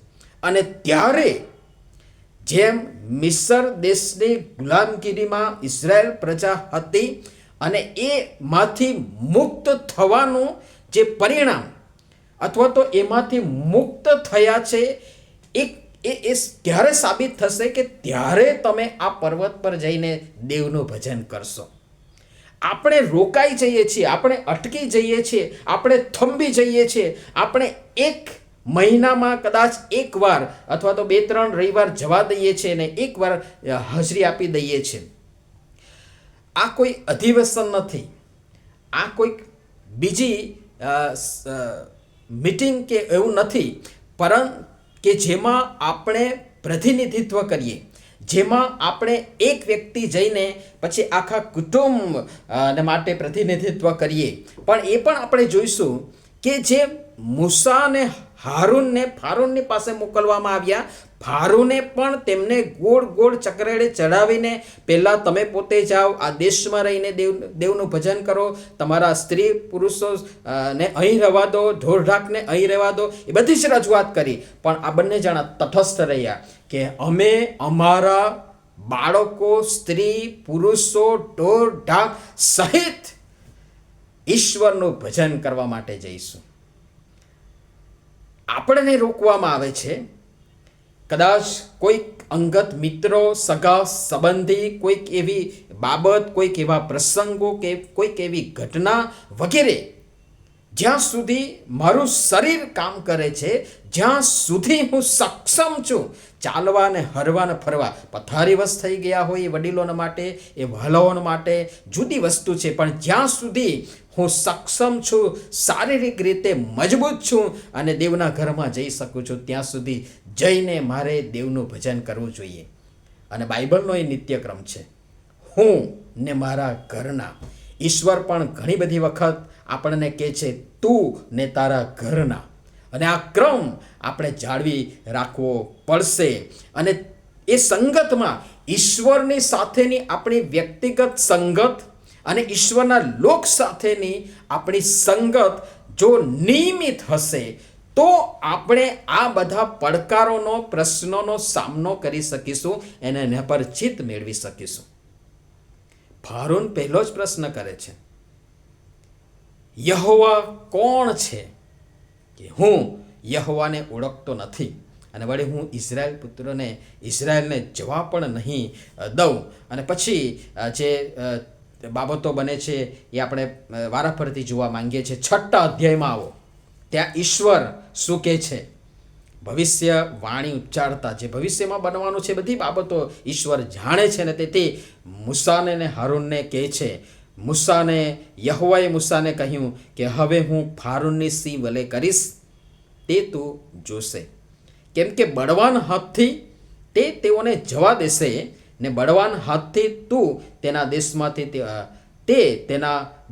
અને ત્યારે જેમ મિસર દેશની ગુલામગીરીમાં ઇઝરાયલ પ્રજા હતી, અને એમાંથી મુક્ત થવાનું જે પરિણામ, અથવા તો એમાંથી મુક્ત થયા છે, એ ત્યારે સાબિત થશે કે ત્યારે તમે આ પર્વત પર જઈને દેવનું ભજન કરશો. આપણે રોકાઈ જઈએ છીએ, આપણે અટકી જઈએ છીએ, આપણે થંભી જઈએ છીએ, આપણે એક મહિનામાં કદાચ એકવાર અથવા તો 2-3 રવિવાર જવા દઈએ છીએ અને એકવાર હાજરી આપી દઈએ છીએ. આ કોઈ અધિવેશન નથી, આ કોઈક બીજી મીટિંગ કે એવું નથી, પરંતુ કે જેમાં આપણે પ્રતિનિધિત્વ કરીએ, જેમાં આપણે એક વ્યક્તિ જઈને પછી આખા કુટુંબ માટે પ્રતિનિધિત્વ કરીએ. પણ એ પણ આપણે જોઈશું કે જે મૂસા અને હારૂનને ફારૂનની પાસે મોકલવામાં આવ્યા, ફારૂને પણ તેમને ગોળ ગોળ ચક્રેડે ચડાવીને, પહેલાં તમે પોતે જાઓ, આ દેશમાં રહીને દેવનું ભજન કરો, તમારા સ્ત્રી પુરુષો ને અહીં રહેવા દો, ઢોરઢાકને અહીં રહેવા દો, એ બધી જ રજૂઆત કરી. પણ આ બંને જણા તટસ્થ રહ્યા કે અમે અમારા બાળકો, સ્ત્રી પુરુષો, ઢોરઢાક સહિત ઈશ્વરનું ભજન કરવા માટે જઈશું. આપણને રોકવામાં આવે છે, કદાચ કોઈક અંગત મિત્રો, સગા સંબંધી, કોઈક એવી બાબત, કોઈક એવા પ્રસંગો કે કોઈક એવી ઘટના વગેરે, જ્યાં સુધી મારું શરીર કામ કરે છે, જ્યાં સુધી હું સક્ષમ છું ચાલવા ને હરવા ને ફરવા. પથારીવશ થઈ ગયા હોય એ વડીલોના માટે, એ વહાલાઓના માટે જુદી વસ્તુ છે, પણ જ્યાં સુધી હું સક્ષમ છું, શારીરિક રીતે મજબૂત છું અને દેવના ઘરમાં જઈ શકું છું, ત્યાં સુધી જઈને મારે દેવનું ભજન કરવું જોઈએ. અને બાઇબલનો એ નિત્યક્રમ છે, હું ને મારા ઘરના. ઈશ્વર પણ ઘણી બધી વખત આપણને કહે છે તું ને તારા ઘરના. અને આ ક્રમ આપણે જાળવી રાખવો પડશે. અને એ સંગતમાં ઈશ્વરની સાથેની આપણી વ્યક્તિગત સંગત અને ઈશ્વરના લોક સાથેની આપણી સંગત જો નિયમિત હશે તો આપણે આ બધા પડકારોનો પ્રશ્નોનો સામનો કરી શકીશું અને એના પર જીત મેળવી શકીશું. ફારૂન પહેલો જ પ્રશ્ન કરે છે, યહોવા કોણ છે? કે હું યહોવાને ઓળખતો નથી અને વળી હું ઇઝરાયલને જવાબ પણ નહીં દઉં. અને પછી જે બાબતો બને છે એ આપણે વારાફરતી જોવા માંગીએ છીએ. 6 અધ્યાયમાં આવો, ત્યાં ઈશ્વર શું કહે છે? ભવિષ્ય વાણી ઉચ્ચારતા જે ભવિષ્યમાં બનવાનું છે બધી બાબતો ઈશ્વર જાણે છે ને તે મૂસાને ને હારૂનને કહે છે. યહોવાએ મૂસાને કહ્યું કે હવે હું ફારૂનની સી વલે કરીશ તે તું જોશે, કેમ કે બળવાન હાથથી તે તેઓને જવા દેશે ને બળવાન હાથથી તું તેના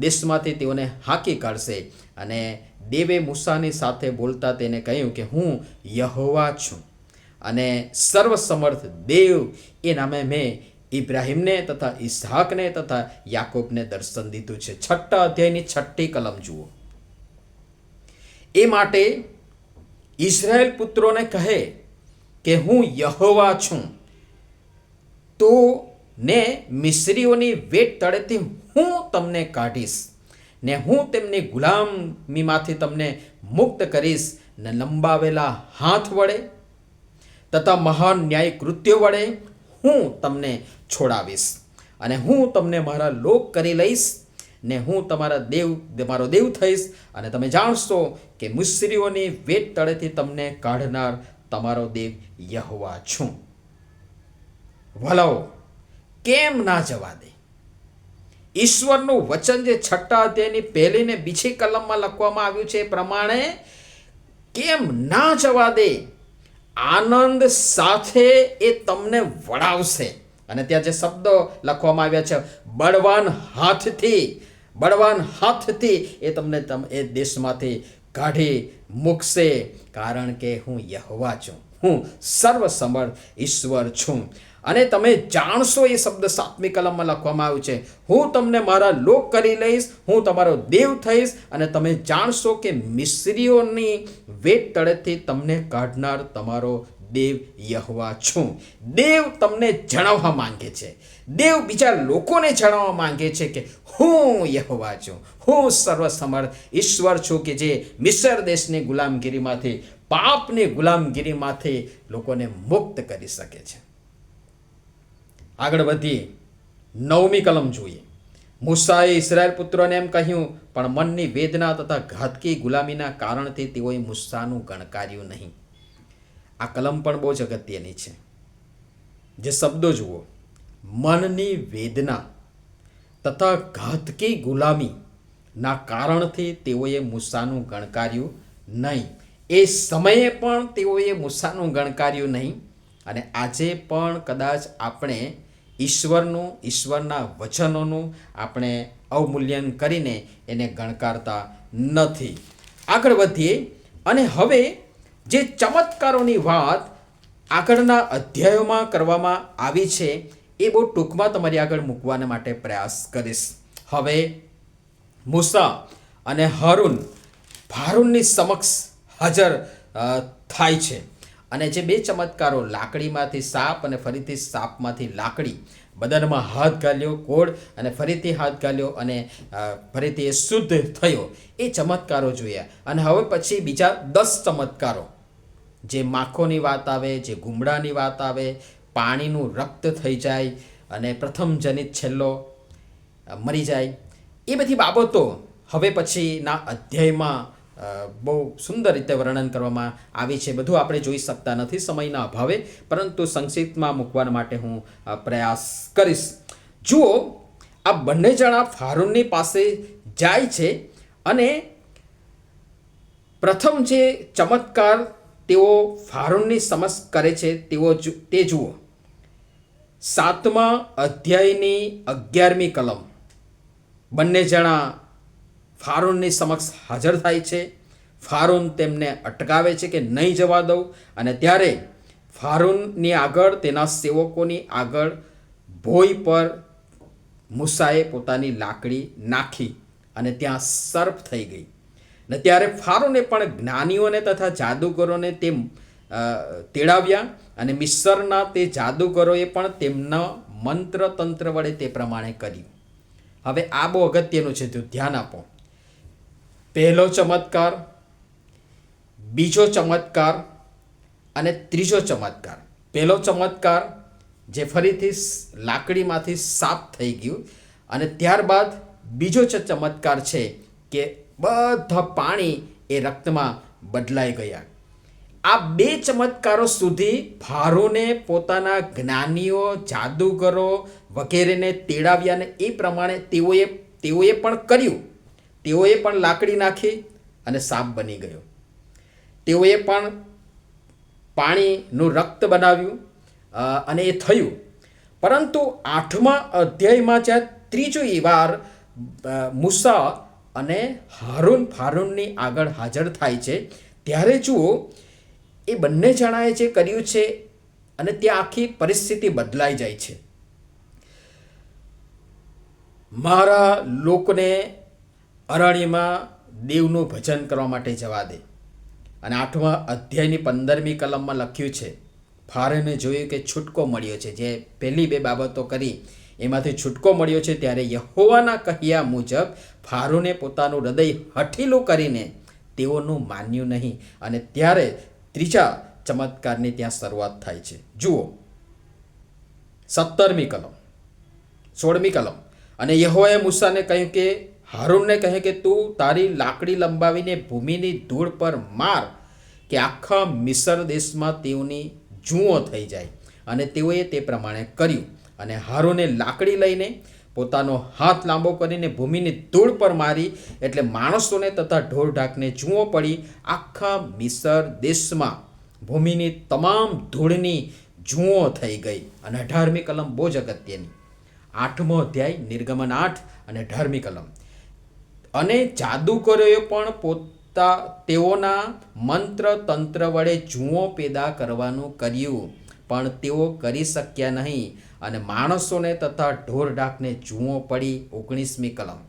દેશમાંથી તેઓને હાંકી કાઢશે. અને દેવે મૂસાની સાથે બોલતા તેને કહ્યું કે હું યહોવા છું અને સર્વસમર્થ દેવ એ નામે મેં ઇબ્રાહિમને તથા ઇસ્હાકને તથા યાકૂબને દર્શન દીધું છે. 6 અધ્યાયની 6ઠી કલમ જુઓ. એ માટે ઇઝરાયેલ પુત્રોને કહે કે હું યહોવા છું, તો ને મિસ્રીઓની વેટ તળેથી હું તમને કાઢીશ ને હું તેમની ગુલામીમાંથી તમને મુક્ત કરીશ ને લંબાવેલા હાથ વડે તથા મહાન ન્યાય કૃત્યો વડે હું તમને છોડાવીશ અને હું તમને મારા લોક કરી લઈશ ને હું તમારો દેવ થઈશ અને તમે જાણશો કે મિસ્રીઓની વેટ તળેથી તમને કાઢનાર તમારો દેવ યહોવા છું. વલાઓ કેમ ના જવા દે? ઈશ્વરનું વચન જે 6 અધ્યાયની પહેલી ને બીજી કલમમાં લખવામાં આવ્યું છે એ પ્રમાણે કેમ ના જવા દે? આનંદ સાથે એ તમને વળાવશે. અને ત્યાં જે શબ્દો લખવામાં આવ્યા છે, બળવાન હાથથી એ તમને એ દેશમાંથી કાઢી મૂકશે, કારણ કે હું યહોવા છું, હું સર્વસમર્થ ઈશ્વર છું. અને તમે જાણશો, એ શબ્દ 7મી કલમમાં લખવામાં આવ્યું છે, હું તમને મારા લોક કરી લઈશ, હું તમારો દેવ થઈશ અને તમે જાણશો કે મિસ્રીઓની વેટ તળેથી તમને કાઢનાર તમારો દેવ યહોવા છું. દેવ તમને જણાવવા માંગે છે, દેવ બીજા લોકોને જણાવવા માંગે છે કે હું યહોવા છું, હું સર્વસમર્થ ઈશ્વર છું કે જે મિસ્ર દેશની ગુલામગીરીમાંથી, પાપની ગુલામગીરીમાંથી લોકોને મુક્ત કરી શકે છે. આગળ વધીએ, 9મી કલમ જોઈએ. મૂસાએ ઇસ્રાયેલ પુત્રોને એમ કહ્યું, પણ મનની વેદના તથા ઘાતકી ગુલામીના કારણથી તેઓએ મૂસાનું ગણકાર્યું નહીં. આ કલમ પણ બહુ જ અગત્યની છે. જે શબ્દો જુઓ, મનની વેદના તથા ઘાતકી ગુલામીના કારણથી તેઓએ મૂસાનું ગણકાર્યું નહીં. એ સમયે પણ તેઓએ મૂસાનું ગણકાર્યું નહીં અને આજે પણ કદાચ આપણે ઈશ્વરના વચનોનું આપણે અવમૂલ્યન કરીને એને ગણકારતા નથી. આગળ વધીએ અને હવે જે ચમત્કારોની વાત આગળના અધ્યાયોમાં કરવામાં આવી છે એ બહુ ટૂંકમાં તમારી આગળ મૂકવાના માટે પ્રયાસ કરીશ. હવે મૂસા અને હારૂન ફારૂનની સમક્ષ હાજર થાય છે અને જે 2 ચમત્કારો, લાકડીમાંથી સાપ અને ફરીથી સાપમાંથી લાકડી, બદનમાં હાથ ગાલ્યો કોડ અને ફરીથી હાથ ગાલ્યો અને ફરીથી એ શુદ્ધ થયો, એ ચમત્કારો જોયા. અને હવે પછી બીજા 10 ચમત્કારો, જે માખોની વાત આવે, જે ગુમડાની વાત આવે, પાણીનું રક્ત થઈ જાય અને પ્રથમ જનિત છેલ્લો મરી જાય, એ બધી બાબતો હવે પછીના અધ્યાયમાં બહુ સુંદર રીતે વર્ણન કરવામાં આવી છે. બધું આપણે જોઈ શકતા નથી સમયના અભાવે, પરંતુ સંક્ષિપ્તમાં મૂકવા માટે હું પ્રયાસ કરીશ. જુઓ, આ બંને જણા ફારૂનની પાસે જાય છે અને પ્રથમ જે ચમત્કાર તેઓ ફારૂનની સમક્ષ કરે છે તે જુઓ. 7મા અધ્યાયની 11મી કલમ. બંને જણા ફારૂનની સમક્ષ હાજર થાય છે. ફારૂન તેમને અટકાવે છે કે નહીં જવા દઉં, અને ત્યારે ફારૂનની આગળ, તેના સેવકોની આગળ ભોય પર મૂસાએ પોતાની લાકડી નાખી અને ત્યાં સર્પ થઈ ગઈ. ને ત્યારે ફારૂને પણ જ્ઞાનીઓને તથા જાદુગરોને તે તેડાવ્યા અને મિસ્રના તે જાદુગરોએ પણ તેમના મંત્ર તંત્ર વડે તે પ્રમાણે કર્યું. હવે આ બહુ અગત્યનું છે, તો ધ્યાન આપો. પહેલો ચમત્કાર, બીજો ચમત્કાર અને ત્રીજો ચમત્કાર. પહેલો ચમત્કાર જે ફરીથી લાકડીમાંથી સાફ થઈ ગયું, અને ત્યારબાદ બીજો ચમત્કાર છે કે બધા પાણી એ રક્તમાં બદલાઈ ગયા. આ બે ચમત્કારો સુધી ફારૂને પોતાના જ્ઞાનીઓ, જાદુગરો વગેરેને તેડાવ્યા ને એ પ્રમાણે તેઓએ પણ કર્યું. તેઓએ પણ લાકડી નાખી અને સાપ બની ગયો. તેઓએ પણ પાણીનું રક્ત બનાવ્યું અને એ થયું. પરંતુ 8મા અધ્યાયમાં જ્યાં ત્રીજી વાર મૂસા અને ફારૂનની આગળ હાજર થાય છે, ત્યારે જુઓ એ બંને જણાએ જે કર્યું છે અને ત્યાં આખી પરિસ્થિતિ બદલાઈ જાય છે. મારા લોકોને અરણ્યમાં દેવનું ભજન કરવા માટે જવા દે. અને 8મા અધ્યાયની 15મી કલમમાં લખ્યું છે, ફારૂને જોયું કે છૂટકો મળ્યો છે. જે પહેલી બે બાબતો કરી એમાંથી છૂટકો મળ્યો છે, ત્યારે યહોવાના કહ્યા મુજબ ફારૂને પોતાનું હૃદય હઠીલું કરીને તેઓનું માન્યું નહીં. અને ત્યારે ત્રીજા ચમત્કારની ત્યાં શરૂઆત થાય છે. જુઓ 17મી કલમ, 16મી કલમ. અને યહોવાએ મૂસાને કહ્યું કે હારૂનને કહે કે તું તારી લાકડી લંબાવીને ભૂમિની ધૂળ પર માર, કે આખા મિસર દેશમાં તેઓની જુઓ થઈ જાય. અને તેઓએ તે પ્રમાણે કર્યું. અને હારૂને લાકડી લઈને પોતાનો હાથ લાંબો કરીને ભૂમિની ધૂળ પર મારી, એટલે માણસોને તથા ઢોર ઢાકને જુઓ પડી. આખા મિસર દેશમાં ભૂમિની તમામ ધૂળની જુઓ થઈ ગઈ. અને 18મી કલમ બહુ જ અગત્યની. 8મો અધ્યાય, નિર્ગમન 8 અને 18મી કલમ. અને જાદુગરોએ પણ તેઓના મંત્ર તંત્ર વડે જુઓ પેદા કરવાનું કર્યું, પણ તેઓ કરી શક્યા નહીં. અને માણસોને તથા ઢોર ઢાકને જુઓ પડી. 19મી કલમ.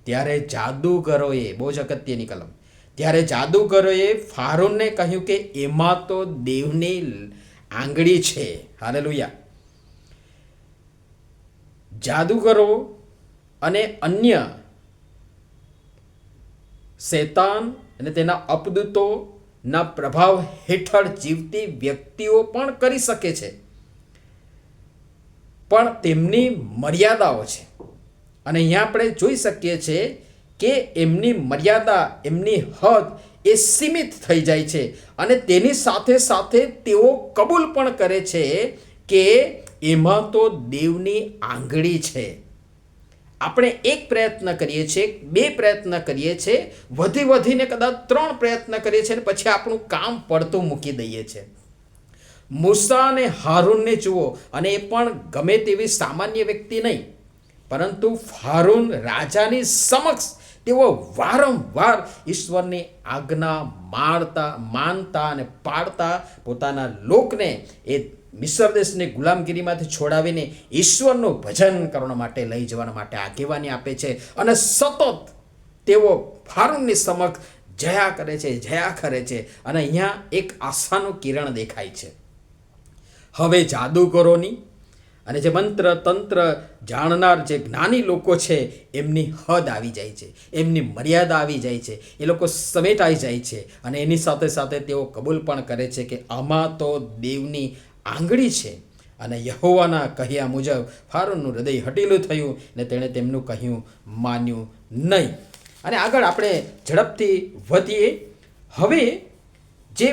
ત્યારે જાદુગરોએ, બહુ જ અગત્યની કલમ, ત્યારે જાદુગરોએ ફારૂનને કહ્યું કે એમાં તો દેવની આંગળી છે. હાલેલુયા. જાદુગરો અને અન્ય શૈતાન અને તેના અપદૂતોના પ્રભાવ હેઠળ જીવતી વ્યક્તિઓ પણ કરી શકે છે, પણ તેમની મર્યાદાઓ છે. અને અહીંયા આપણે જોઈ શકીએ છીએ કે એમની મર્યાદા, એમની હદ એ સીમિત થઈ જાય છે. અને તેની સાથે સાથે તેઓ કબૂલ પણ કરે છે કે એમાં તો દેવની આંગળી છે. આપણે એક પ્રયત્ન કરીએ છીએ, બે પ્રયત્ન કરીએ છીએ, વધીને કદાચ 3 પ્રયત્ન કરીએ છીએ, અને પછી આપણું કામ પડતું મૂકી દઈએ છીએ. મૂસા અને હારૂનને જુઓ, અને એ પણ ગમે તેવી સામાન્ય વ્યક્તિ નહીં, પરંતુ ફારૂન રાજાની સમક્ષ તેઓ વારંવાર ઈશ્વરની આજ્ઞા માનતા અને પાળતા પોતાના લોકને એ મિસર દેશની ગુલામગીરીમાંથી છોડાવીને ઈશ્વરનું ભજન કરવા માટે લઈ જવા માટે આગેવાની આપે છે. અને સતત તેઓ ફારૂનની સમક્ષ જયા કરે છે. અને અહીંયા એક આશાનું કિરણ દેખાય છે. હવે જાદુગરોની અને જે મંત્ર તંત્ર જાણનાર જે જ્ઞાની લોકો છે, એમની હદ આવી જાય છે, એમની મર્યાદા આવી જાય છે, એ લોકો સમેટાઈ જાય છે. અને એની સાથે સાથે તેઓ કબૂલ પણ કરે છે કે આમાં તો દેવની આંગળી છે. અને યહોવાના કહ્યા મુજબ ફારૂનનું હૃદય હઠીલું થયું ને તેણે તેમનું કહ્યું માન્યું નહીં. અને આગળ આપણે ઝડપથી વધીએ. હવે જે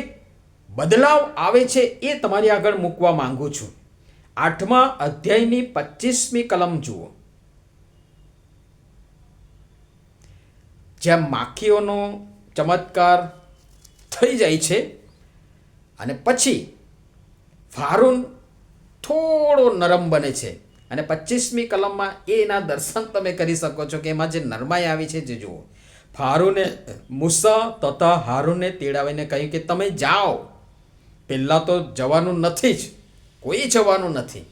બદલાવ આવે છે એ તમારી આગળ મૂકવા માંગુ છું. 8મા અધ્યાયની 25મી કલમ જુઓ, જ્યાં માખીઓનો ચમત્કાર થઈ જાય છે. અને પછી ફારૂન થોડો નરમ બને છે. અને 25મી કલમમાં એના દર્શન તમે કરી શકો છો કે એમાં જે નરમાઈ આવી છે જે જુઓ. ફારૂને મૂસા તથા હારૂનને તેડાવીને કહ્યું કે તમે જાઓ, પહેલાં તો જવાનું નથી જ, કોઈ જવાનું નથી,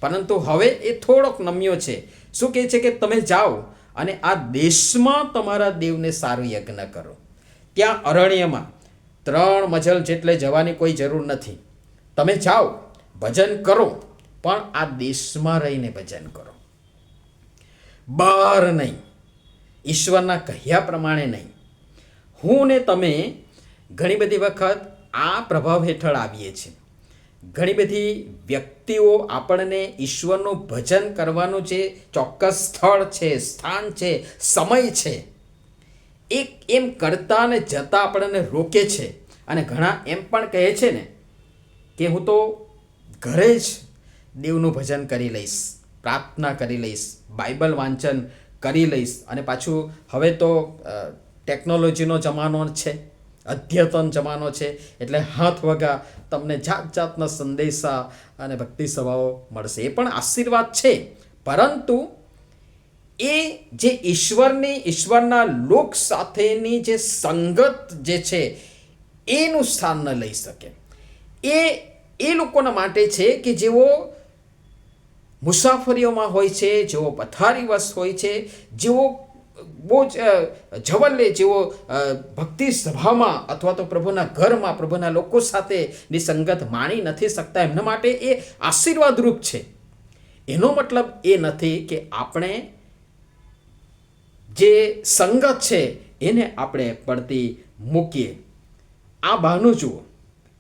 પરંતુ હવે એ થોડોક નમ્યો છે. શું કહે છે કે તમે જાઓ અને આ દેશમાં તમારા દેવને સારું યજ્ઞ કરો. ત્યાં અરણ્યમાં 3 મજલ જેટલે જવાની કોઈ જરૂર નથી. તમે જાઓ, ભજન કરો, પણ આ દેશમાં રહીને ભજન કરો, બહાર નહીં, ઈશ્વરના કહ્યા પ્રમાણે નહીં. હું ને તમે ઘણી બધી વખત આ પ્રભાવ હેઠળ આવીએ છીએ. ઘણી બધી વ્યક્તિઓ આપણને ઈશ્વરનું ભજન કરવાનું જે ચોક્કસ સ્થળ છે, સ્થાન છે, સમય છે, એમ કરતા ને જતાં આપણને રોકે છે. અને ઘણા એમ પણ કહે છે ને કે હું તો ઘરે જ દેવનું ભજન કરી લઈશ, પ્રાર્થના કરી લઈશ, બાઇબલ વાંચન કરી લઈશ. અને પાછું હવે તો ટેકનોલોજીનો જમાનો છે, અદ્યતન જમાનો છે, એટલે હાથ વગા તમને જાત જાતના સંદેશા અને ભક્તિ સભાઓ મળશે. એ પણ આશીર્વાદ છે, પરંતુ એ જે ઈશ્વરના લોક સાથેની જે સંગત જે છે એનું સ્થાન ન લઈ શકે. એ લોકોના માટે છે કે જેઓ મુસાફરીઓમાં હોય છે, જેઓ પથારીવશ હોય છે, જેઓ બહુ જ જવલ્લે, જેઓ ભક્તિ સભામાં અથવા તો પ્રભુના ઘરમાં પ્રભુના લોકો સાથેની સંગત માણી નથી શકતા, એમના માટે એ આશીર્વાદરૂપ છે. એનો મતલબ એ નથી કે આપણે જે સંગત છે એને આપણે પડતી મૂકીએ. આ બહાનું જુઓ,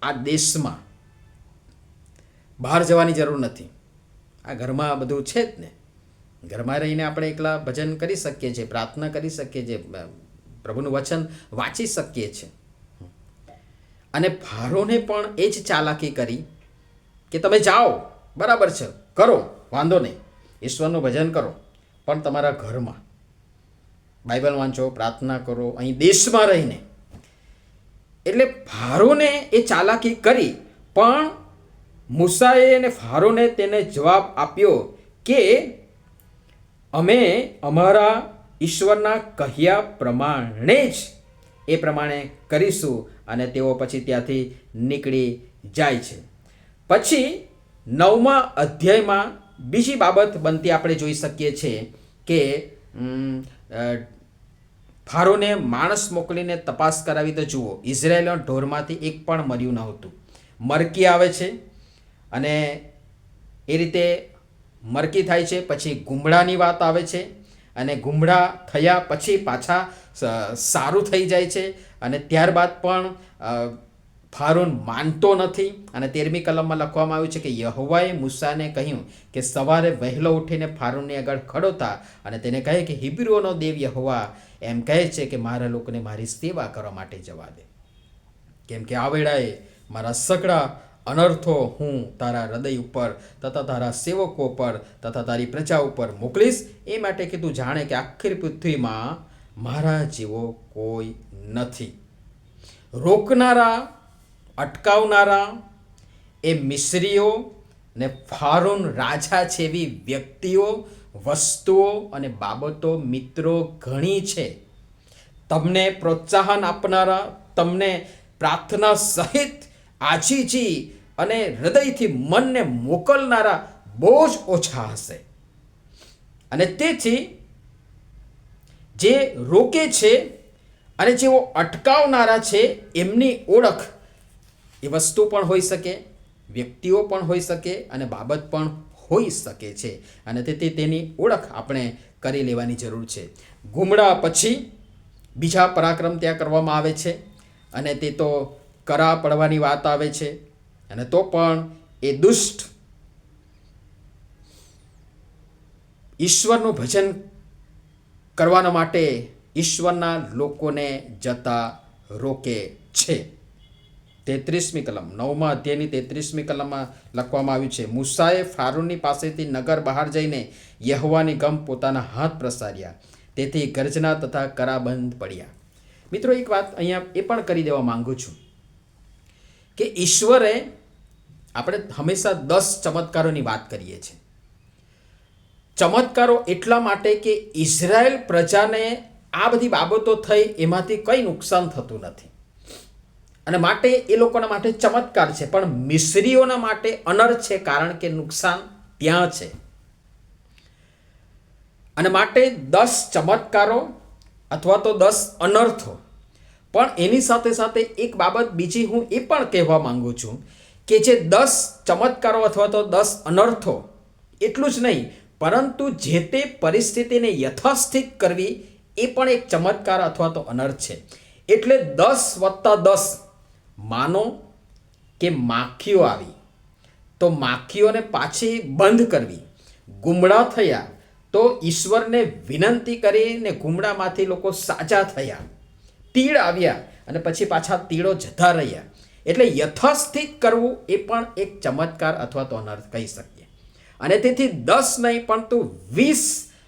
આ દેશમાં બહાર જવાની જરૂર નથી. આ ઘરમાં બધું છે જ ને. ઘરમાં રહીને આપણે એકલા ભજન કરી શકીએ છીએ, પ્રાર્થના કરી શકીએ છીએ, પ્રભુનું વચન વાંચી શકીએ છીએ. અને ફારોને પણ એ જ ચાલાકી કરી કે તમે જાઓ, બરાબર છે, કરો, વાંધો નહીં, ઈશ્વરનું ભજન કરો, પણ તમારા ઘરમાં બાઇબલ વાંચો, પ્રાર્થના કરો, અહીં દેશમાં રહીને. એટલે ફારોને એ ચાલાકી કરી, પણ મૂસાએ અને ફારોને તેને જવાબ આપ્યો કે અમે અમારા ઈશ્વરના કહ્યા પ્રમાણે જ એ પ્રમાણે કરીશું. અને તેઓ પછી ત્યાંથી નીકળી જાય છે. પછી 9મા અધ્યાયમાં બીજી બાબત બનતી આપણે જોઈ શકીએ છીએ કે ફારોને માણસ મોકલીને તપાસ કરાવી. તો જુઓ, ઇઝરાયેલના ઢોરમાંથી એક પણ મર્યું નહોતું. મરકી આવે છે અને એ રીતે મરકી થાય છે. પછી ગુમડાની વાત આવે છે અને ગુમડા થયા પછી પાછા સારું થઈ જાય છે. અને ત્યારબાદ પણ ફારોન માનતો નથી. અને 13મી કલમમાં લખવામાં આવ્યું છે કે યહોવાએ મૂસાને કહ્યું કે સવારે વહેલો ઉઠીને ફારોનની આગળ ખડો થા અને તેને કહે કે હિબ્રુઓનો દેવ યહોવા એમ કહે છે કે મારા લોકોને મારી સેવા કરવા માટે જવા દે, કેમ કે આ વેળાએ મારા સઘળા અનર્થો હું તારા હૃદય ઉપર તથા તારા સેવકો પર તથા તારી પ્રજા ઉપર મોકલીશ. એ માટે કે તું જાણે કે આખી પૃથ્વીમાં મારા જેવો કોઈ નથી. રોકનારા, અટકાવનારા એ મિસ્રીઓ ને ફારોન રાજા છે એવી વ્યક્તિઓ, વસ્તુઓ અને બાબતો મિત્રો ઘણી છે. તમને પ્રોત્સાહન આપનારા, તમને પ્રાર્થના સહિત આજીજી અને હૃદયથી મનને મોકલનારા બહુ જ ઓછા હશે. અને તેથી જે રોકે છે અને જેઓ અટકાવનારા છે એમની ઓળખ એ વસ્તુ પણ હોઈ શકે, વ્યક્તિઓ પણ હોઈ શકે અને બાબત પણ હોઈ શકે છે. અને તેથી તેની ઓળખ આપણે કરી લેવાની જરૂર છે. ગુમડા પછી બીજા પરાક્રમ ત્યાં કરવામાં આવે છે અને તે તો કરા પડવાની વાત આવે છે. અને તો પણ એ દુષ્ટ ઈશ્વરનું ભજન કરવાના માટે ઈશ્વરના લોકોને જતા રોકે છે. 33મી કલમ, 9મા અધ્યાયની 33મી કલમમાં લખવામાં આવ્યું છે, મૂસાએ ફારૂનની પાસેથી નગર બહાર જઈને યહોવાની ગમ પોતાના હાથ પ્રસાર્યા, તેથી ગર્જના તથા કરા બંધ પડ્યા. મિત્રો, એક વાત અહીંયા એ પણ કરી દેવા માંગુ છું કે ઈશ્વરે, આપણે હંમેશા 10 ચમત્કારોની વાત કરીએ છીએ. ચમત્કારો એટલા માટે કે ઇઝરાયલ પ્રજાને આ બધી બાબતો થઈ એમાંથી કંઈ નુકસાન થતું નથી. અને માટે એ લોકોના માટે ચમત્કાર છે, પણ મિસ્રીઓના માટે અનર્થ છે, કારણ કે નુકસાન ત્યાં છે. અને માટે 10 ચમત્કારો અથવા તો 10 અનર્થો. પણ એની સાથે સાથે એક બાબત બીજી હું એ પણ કહેવા માંગુ છું કે જે 10 ચમત્કારો અથવા તો 10 અનર્થો એટલું જ નહીં, પરંતુ જે તે પરિસ્થિતિને યથાસ્થિત કરવી એ પણ એક ચમત્કાર અથવા તો અનર્થ છે. એટલે 10+10. માનો કે માખીઓ આવી તો માખીઓને પાછી બંધ કરવી, ગુમડા થયા તો ઈશ્વરને વિનંતી કરીને ગુમડામાંથી લોકો સાજા થયા, તીડ આવ્યા અને પછી પાછા તીડો જતા રહ્યા. એટલે યથાસ્થિત કરવું એ પણ એક ચમત્કાર અથવા તો અનર્થ કહી શકીએ. અને તેથી 10 નહીં પરંતુ 20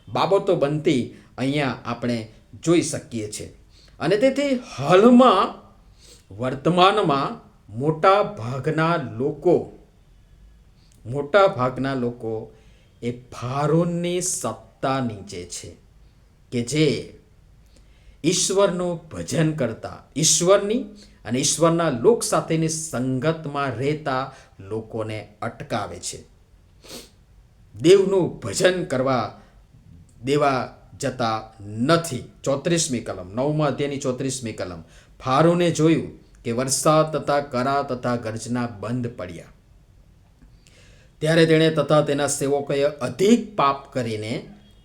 બાબતો બનતી અહીંયા આપણે જોઈ શકીએ છીએ. અને તેથી હાલમાં વર્તમાનમાં મોટા ભાગના લોકો એ ફારોનની સત્તા નીચે છે, કે જે ઈશ્વરનું ભજન કરતા, ઈશ્વરની અને ઈશ્વરના લોક સાથેની સંગતમાં રહેતા લોકોને અટકાવે છે, દેવનું ભજન કરવા દેવા જતા નથી. 34મી કલમ, 9મા અધ્યાયની 34મી કલમ. ફારોને જોયું કે વરસાદ તથા કરા તથા ગર્જના બંધ પડ્યા, ત્યારે તેણે તથા તેના સેવકોએ અધિક પાપ કરીને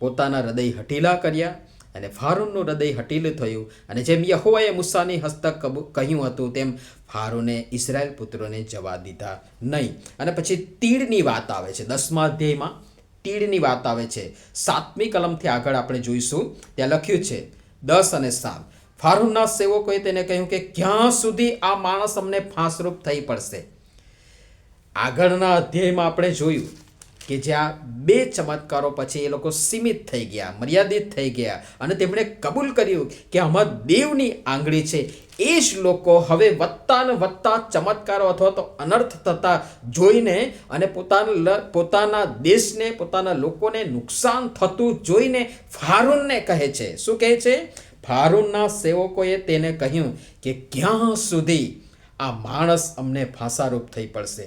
પોતાના હૃદય હઠીલા કર્યા, અને ફારોનનું હૃદય હઠીલું થયું. અને જેમ યહોવાએ મૂસાની હસ્તક કહ્યું હતું તેમ ફારોને ઇઝરાયલ પુત્રોને જવા દીધા નહીં. અને પછી તીડની વાત આવે છે 10મા અધ્યાયમાં. તીડની વાત આવે છે 7મી કલમથી આગળ આપણે જોઈશું. ત્યાં લખ્યું છે 10 અને 7. ફારોનના સેવકોએ તેને કહ્યું કે ક્યાં સુધી આ માણસ અમને ફાંસરૂપ થઈ પડશે. આગળના અધ્યાયમાં આપણે જોયું કે જ્યાં 2 ચમત્કારો પછી એ લોકો સીમિત થઈ ગયા, મર્યાદિત થઈ ગયા, અને તેમણે કબૂલ કર્યું કે આમાં દેવની આંગળી છે. એ જ લોકો હવે વધતા ને વધતા ચમત્કારો અથવા તો અનર્થ થતા જોઈને અને પોતાના દેશને, પોતાના લોકોને નુકસાન થતું જોઈને ફારોનને કહે છે. શું કહે છે? ફારોનના સેવકોએ તેને કહ્યું કે ક્યાં સુધી આ માણસ અમને ફાંસારૂપ થઈ પડશે.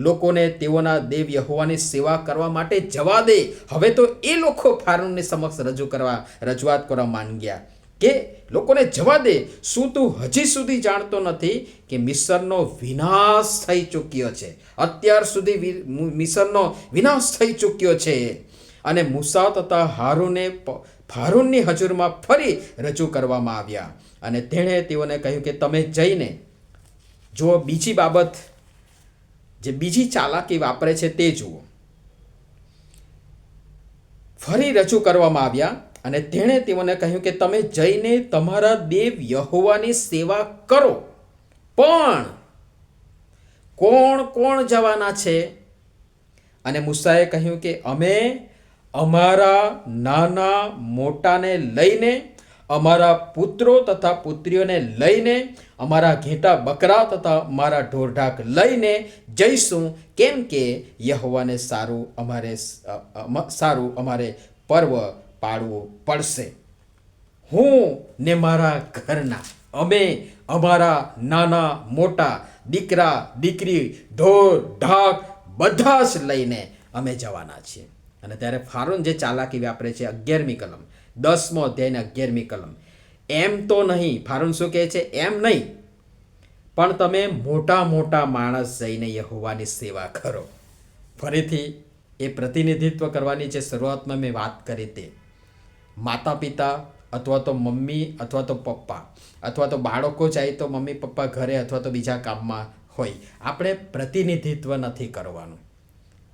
લોકોને તેઓના દેવ યહોવાની સેવા કરવા માટે જવા દે. હવે તો એ લોકો ફારોનની સમક્ષ રજૂઆત કરવા માંગ્યા કે લોકોને જવા દે. શું તું હજી સુધી જાણતો નથી કે મિસરનો વિનાશ થઈ ચૂક્યો છે? અત્યાર સુધી મિસરનો વિનાશ થઈ ચૂક્યો છે. અને મૂસા તથા હારૂને ફારોનની હજુરમાં ફરી રજૂ કરવામાં આવ્યા, અને તેણે તેઓને કહ્યું કે તમે જઈને જો બીજી બાબત, જે બીજી ચાલાકી વાપરે છે તે જુઓ. ફરી રજૂ કરવામાં આવ્યા, અને તેણે તેઓને કહ્યું કે તમે જઈને તમારા દેવ યહોવાની સેવા કરો. પણ કોણ કોણ જવાના છે? અને મૂસાએ કહ્યું કે અમે અમારા નાના મોટાને લઈને, અમારા પુત્રો તથા પુત્રીઓને લઈને, અમારા ઘેટા બકરા તથા અમારા ઢોરઢાક લઈને જઈશું, કેમ કે યહોવાને સારું અમારે પર્વ પાળવું પડશે. હું ને મારા ઘરના, અમે અમારા નાના મોટા, દીકરા દીકરી, ઢોર ઢાક બધા જ લઈને અમે જવાના છીએ. અને ત્યારે ફારોન જે ચાલાકી વાપરે છે 11મી કલમ, 10મો અધ્યાયને 11મી કલમ. એમ તો નહીં, ફારોન શું કહે છે? એમ નહીં, પણ તમે મોટા મોટા માણસ જઈને યહોવાની સેવા કરો. ફરીથી એ પ્રતિનિધિત્વ કરવાની જે શરૂઆતમાં મેં વાત કરી તે માતા પિતા અથવા તો મમ્મી અથવા તો પપ્પા અથવા તો બાળકો જાય તો મમ્મી પપ્પા ઘરે અથવા તો બીજા કામમાં હોય. આપણે પ્રતિનિધિત્વ નથી કરવાનું.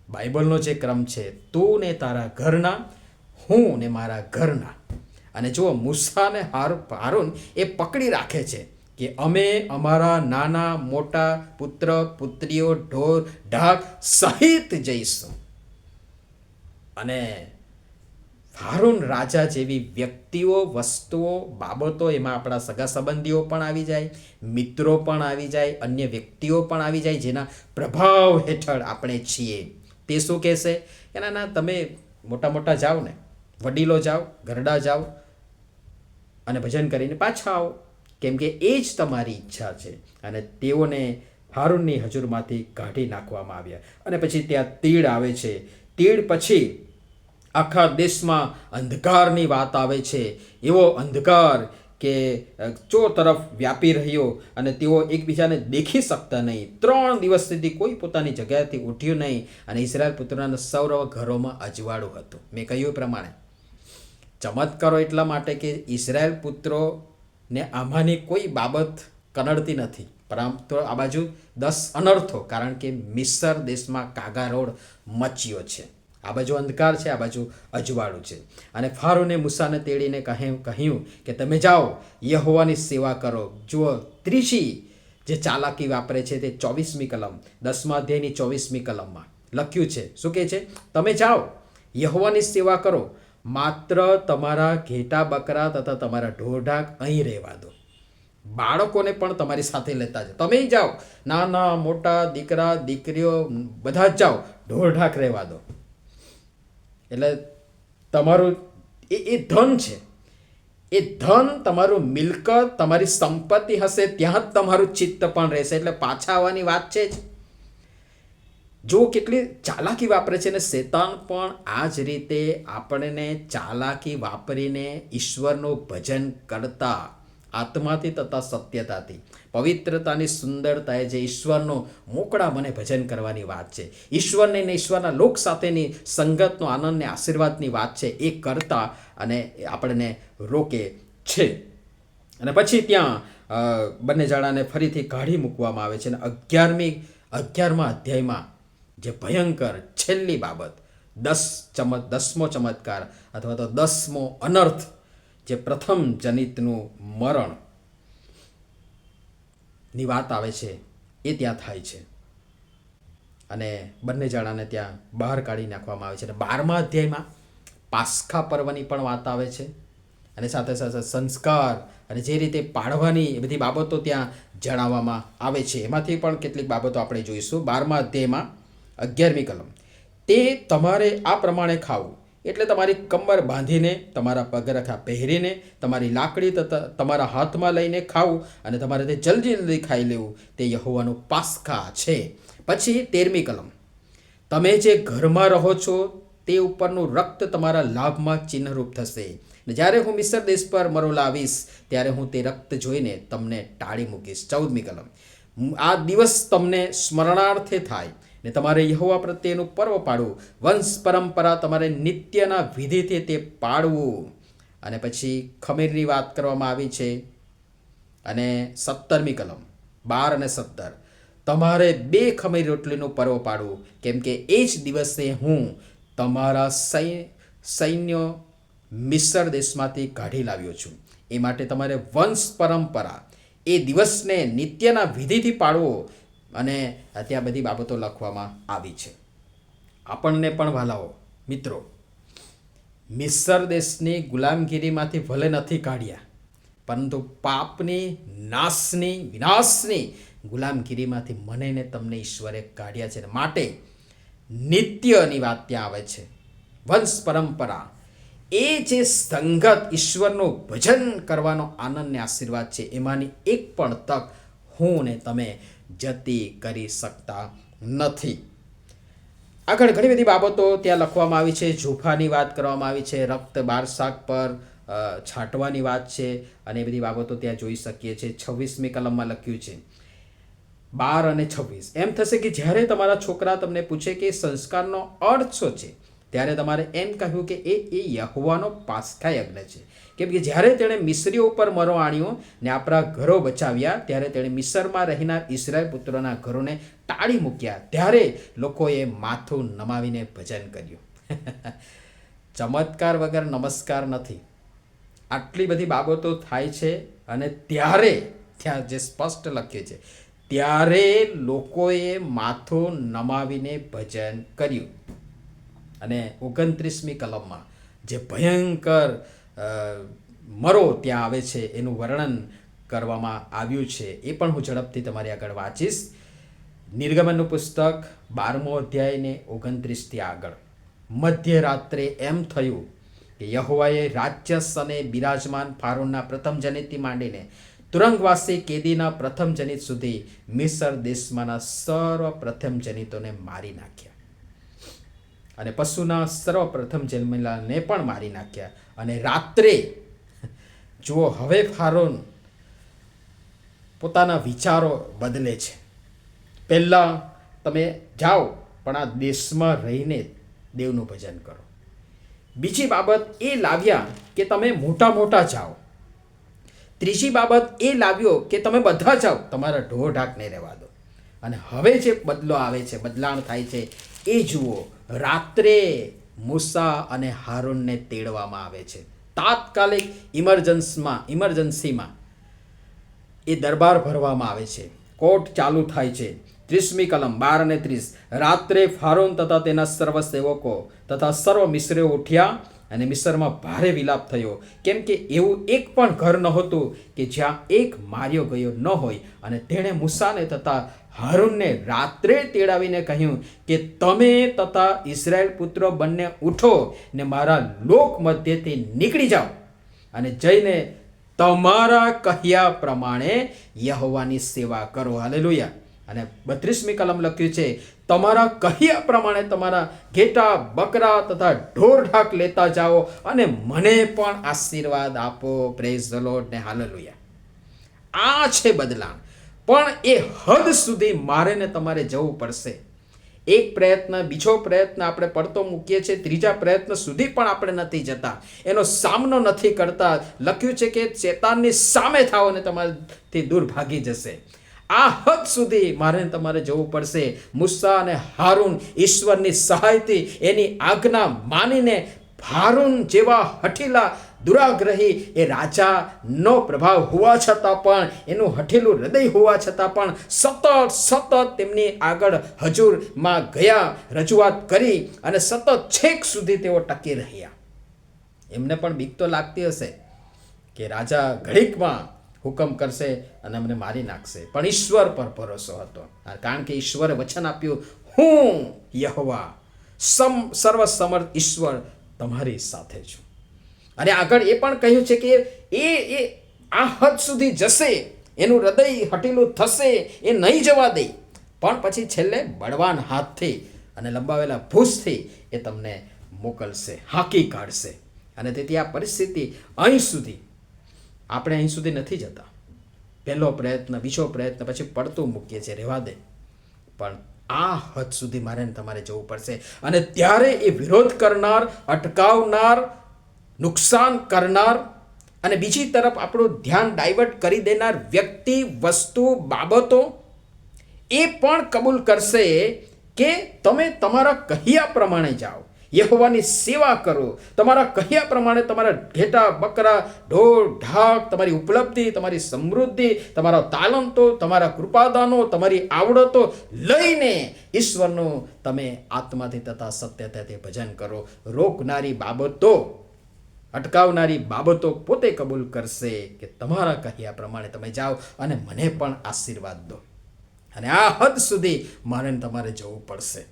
બાઇબલનો જે ક્રમ છે, તું ને તારા ઘરના, હું ને મારા ઘરના. અને જુઓ, મૂસા અને હારૂન એ પકડી રાખે છે કે અમે અમારા નાના મોટા પુત્ર પુત્રીઓ, ઢોર ઢાક સહિત જઈશું. અને હારૂન રાજા જેવી વ્યક્તિઓ, વસ્તુઓ, બાબતો, એમાં આપણા સગા સંબંધીઓ પણ આવી જાય, મિત્રો પણ આવી જાય, અન્ય વ્યક્તિઓ પણ આવી જાય જેના પ્રભાવ હેઠળ આપણે છીએ. તે શું કહેશે કે ના તમે મોટા મોટા જાઓ ને, વડીલો જાઓ, ઘરડા જાઓ અને ભજન કરીને પાછા આવો. કેમ કે એ જ તમારી ઈચ્છા છે. અને તેઓને હારૂનની હજુરમાંથી કાઢી નાખવામાં આવ્યા. અને પછી ત્યાં તીડ આવે છે. તીડ પછી આખા દેશમાં અંધકારની વાત આવે છે. એવો અંધકાર કે ચો તરફ વ્યાપી રહ્યો અને તેઓ એકબીજાને દેખી શકતા નહીં. 3 દિવસ સુધી કોઈ પોતાની જગ્યાએથી ઉઠ્યું નહીં અને ઇઝરાયલ પુત્રોના સૌરવ ઘરોમાં અજવાળું હતું. મેં કહ્યું એ પ્રમાણે ચમત્કારો એટલા માટે કે ઇઝરાયલ પુત્રોને આમાંની કોઈ બાબત કનડતી નથી, પરંતુ આ બાજુ 10 અનર્થો, કારણ કે મિસર દેશમાં કાગારોડ મચ્યો છે. આ બાજુ અંધકાર છે, આ બાજુ અજવાળું છે. અને ફારોને મૂસાને તેડીને કહ્યું કે તમે જાઓ યહોવાની સેવા કરો. જુઓ, ત્રીજી જે ચાલાકી વાપરે છે તે 24મી કલમ 10મા અધ્યાયની 24મી કલમમાં લખ્યું છે. શું કહે છે? તમે જાઓ યહોવાની સેવા કરો, માત્ર તમારા ઘેટા બકરા તથા તમારા ઢોરઢાક અહીં રહેવા દો. બાળકોને પણ તમારી સાથે લેતા જાઓ. તમે જાઓ, નાના મોટા દીકરા દીકરીઓ બધા જ જાઓ, ઢોરઢાક રહેવા દો. એટલે તમારું એ ધન છે, એ ધન તમારું મિલકત, તમારી સંપત્તિ હશે ત્યાં જ તમારું ચિત્ત પણ રહેશે. એટલે પાછા આવવાની વાત છે જ. જો કેટલી ચાલાકી વાપરે છે. ને શેતાન પણ આ જ રીતે આપણને ચાલાકી વાપરીને ઈશ્વરનું ભજન કરતા આત્માથી તથા સત્યતાથી, પવિત્રતાની સુંદરતાએ જે ઈશ્વરનું મોકળા મને ભજન કરવાની વાત છે, ઈશ્વરને ને ઈશ્વરના લોક સાથેની સંગતનો આનંદને આશીર્વાદની વાત છે, એ કરતા અને આપણને રોકે છે. અને પછી ત્યાં બંને જણાને ફરીથી કાઢી મૂકવામાં આવે છે. અને 11મા અધ્યાયમાં જે ભયંકર છેલ્લી બાબત, 10મો ચમત્કાર અથવા તો 10મો અનર્થ, જે પ્રથમ જનિતનું મરણ ની વાત આવે છે, એ ત્યાં થાય છે. અને બંને જણાને ત્યાં બહાર કાઢી નાખવામાં આવે છે. અને 12મા અધ્યાયમાં પાસ્કા પર્વની પણ વાત આવે છે. અને સાથે સાથે સંસ્કાર અને જે રીતે પાળવાની એ બધી બાબતો ત્યાં જણાવવામાં આવે છે. એમાંથી પણ કેટલીક બાબતો આપણે જોઈશું. 12મા અધ્યાયમાં 11મી કલમ, તે તમારે આ પ્રમાણે ખાવું, એટલે તમારી કમર બાંધીને, તમારા પગરખા પહેરીને, તમારી લાકડી તમારા હાથમાં લઈને ખાવું, અને તમારે તે જલ્દી ખાઈ લેવું. તે યહોવાનું પાસ્કા છે. પછી 13મી કલમ, તમે જે ઘરમાં રહો છો તે ઉપરનું રક્ત તમારા લાભમાં ચિહ્નરૂપ થશે. ને જ્યારે હું મિસર દેશ પર મરો લાવીશ ત્યારે હું તે રક્ત જોઈને તમને ટાળી મૂકીશ. 14મી કલમ, આ દિવસ તમને સ્મરણાર્થે થાય ને તમારે યહોવા પ્રત્યેનું પર્વ પાડવું, વંશ પરંપરા તમારે નિત્યના વિધિથી તે પાડવું. અને પછી ખમીરની વાત કરવામાં આવી છે. અને 17મી કલમ 12 અને 17, તમારે 2 ખમીર રોટલીનું પર્વ પાડવું, કેમ કે એ જ દિવસે હું તમારા સૈન્યો મિસર દેશમાંથી કાઢી લાવ્યો છું. એ માટે તમારે વંશ પરંપરા એ દિવસને નિત્યના વિધિથી પાડવો. અને ત્યાં બધી બાબતો લખવામાં આવી છે. આપણને પણ વાલાઓ મિત્રો, મિસર દેશની ગુલામગીરીમાંથી ભલે નથી કાઢ્યા, પરંતુ પાપની નાશની વિનાશની ગુલામગીરીમાંથી મને ને તમને ઈશ્વરે કાઢ્યા છે. માટે નિત્યની વાત ત્યાં આવે છે. વંશ પરંપરા એ જે સંગત, ઈશ્વરનું ભજન કરવાનો આનંદ ને આશીર્વાદ છે, એમાંની એક પણ તક હું ને તમે જતી કરી શકતા નથી. આગળ ઘણી બધી બાબતો ત્યાં લખવામાં આવી છે. જુફાની વાત કરવામાં આવી છે, રક્ત બારશાક પર છાંટવાની વાત છે, અને એ બધી બાબતો ત્યાં જોઈ શકીએ છીએ. 26મી કલમમાં લખ્યું છે 12 અને 26, એમ થશે કે જ્યારે તમારા છોકરા તમને પૂછે કે સંસ્કારનો અર્થ શું છે, ત્યારે તમારે એમ કહ્યું કે એ યહોવાનો પાસ્કા યજ્ઞ છે. કેમ કે જ્યારે તેણે મિસ્રીઓ ઉપર મરો આણ્યો ને આપણા ઘરો બચાવ્યા, ત્યારે તેણે મિસરમાં રહેનાર ઇઝરાયલ પુત્રોના ઘરોને ટાળી મૂક્યા, ત્યારે લોકોએ માથું નમાવીને ભજન કર્યું. ચમત્કાર વગર નમસ્કાર નથી. આટલી બધી બાબતો થાય છે. અને ત્યારે ત્યાં જે સ્પષ્ટ લખ્યું છે, ત્યારે લોકોએ માથું નમાવીને ભજન કર્યું. અને 29મી કલમમાં જે ભયંકર મરો ત્યાં આવે છે, એનું વર્ણન કરવામાં આવ્યું છે. એ પણ હું ઝડપથી તમારી આગળ વાંચીશ. નિર્ગમનનું પુસ્તક 12મો અધ્યાય ને 29થી આગળ. મધ્યરાત્રે એમ થયું કે યહોવાએ રાજ્યસ અને બિરાજમાન ફારોનના પ્રથમ જનિતથી માંડીને તુરંગવાસી કેદીના પ્રથમ જનિત સુધી મિસર દેશમાંના સર્વપ્રથમ જનિતોને મારી નાખ્યા, અને પશુના સર્વપ્રથમ જન્મેલાને પણ મારી નાખ્યા. અને રાત્રે જુઓ, હવે ફારોન પોતાના વિચારો બદલે છે. પહેલાં તમે જાઓ પણ આ દેશમાં રહીને દેવનું ભજન કરો. બીજી બાબત એ લાવ્યા કે તમે મોટા જાઓ. ત્રીજી બાબત એ લાવ્યો કે તમે બધા જાઓ, તમારા ઢોર ઢાક નહીં રહેવા દો. અને હવે જે બદલો આવે છે, બદલાણ થાય છે, એ જુઓ. રાત્રે મૂસા અને હારૂનને તેડવામાં આવે છે. તાત્કાલિક ઇમરજન્સીમાં એ દરબાર ભરવામાં આવે છે. કોર્ટ ચાલુ થાય છે. 30મી કલમ 12 અને 30. રાત્રે ફારોન તથા તેના સર્વ સેવકો તથા સર્વ મિસ્રીઓ ઉઠ્યા, અને મિસરમાં ભારે વિલાપ થયો, કેમ કે એવું એક પણ ઘર નહોતું કે જ્યાં એક માર્યો ગયો ન હોય. અને તેણે મૂસાને તથા હારૂનને રાત્રે તેડાવીને કહ્યું કે તમે તથા ઇઝરાયેલ પુત્રો બંને ઉઠો ને મારા લોક મધ્યથી નીકળી જાઓ, અને જઈને તમારા કહ્યા પ્રમાણે યહોવાની સેવા કરો. હાલેલુયા. અને 32મી કલમ લખ્યું છે, તમારા કહ્યા પ્રમાણે તમારા ઘેટા બકરા તથા ઢોર ઢાક લેતા જાઓ અને મને પણ આશીર્વાદ આપો. પ્રેઝ ધ લોર્ડ ને હાલેલુયા. આ છે બદલાણ. પણ એ હદ સુધી મારે ને તમારે જવું પડશે. એક પ્રયત્ન, બીજો પ્રયત્ન આપણે પડતો મૂકીએ છીએ, ત્રીજા પ્રયત્ન સુધી પણ આપણે નથી જતા, એનો સામનો નથી કરતા. લખ્યું છે કે શેતાનની સામે થાઓ અને તમારાથી દૂર ભાગી જશે. આ હદ સુધી મારે તમારે જવું પડશે. મૂસા અને હારૂન ઈશ્વરની સહાયથી એની આજ્ઞા માનીને હારૂન જેવા હઠીલા દુરાગ્રહી એ રાજાનો પ્રભાવ હોવા છતાં પણ, એનું હઠેલું હૃદય હોવા છતાં પણ સતત તેમની આગળ હજુરમાં ગયા, રજૂઆત કરી, અને સતત છેક સુધી તેઓ ટકી રહ્યા. એમને પણ બીક તો લાગતી હશે કે રાજા ઘડીકમાં હુકમ કરશે અને અમને મારી નાખશે, પણ ઈશ્વર પર ભરોસો હતો. કારણ કે ઈશ્વરે વચન આપ્યું, હું યહોવા સર્વસમર્થ ઈશ્વર તમારી સાથે છું. અને આગળ એ પણ કહ્યું છે કે એ આ હદ સુધી જશે, એનું હૃદય હઠીલું થશે, એ નહીં જવા દે, પણ પછી છેલ્લે બળવાન હાથથી અને લંબાવેલા ભૂસથી એ તમને મોકલશે, હાંકી કાઢશે. અને તેથી આ પરિસ્થિતિ આપણે અહીં સુધી નથી જતા. પહેલો પ્રયત્ન, બીજો પ્રયત્ન, પછી પડતું મૂકીએ છીએ, રહેવા દે. પણ આ હદ સુધી મારે તમારે જવું પડશે. અને ત્યારે એ વિરોધ કરનાર, અટકાવનાર, નુકસાન કરનાર, અને બીજી તરફ આપણું ધ્યાન ડાયવર્ટ કરી દેનાર વ્યક્તિ, વસ્તુ, બાબતો એ પણ કબૂલ કરશે કે તમે તમારા કહ્યા પ્રમાણે જાઓ, યહોવાની સેવા કરો, તમારા કહ્યા પ્રમાણે તમારા ઘેટા બકરા ઢોર ઢાક, તમારી ઉપલબ્ધિ, તમારી સમૃદ્ધિ, તમારા તાલંતો, તમારા કૃપાદાનો, તમારી આવડતો લઈને ઈશ્વરનું તમે આત્માથી તથા સત્યતાથી ભજન કરો. રોકનારી બાબતો, અટકાવનારી બાબતો પોતે કબૂલ કરશે કે તમારા કહ્યા પ્રમાણે તમે જાઓ અને મને પણ આશીર્વાદ દો. અને આ હદ સુધી મારે તમારે જવું પડશે,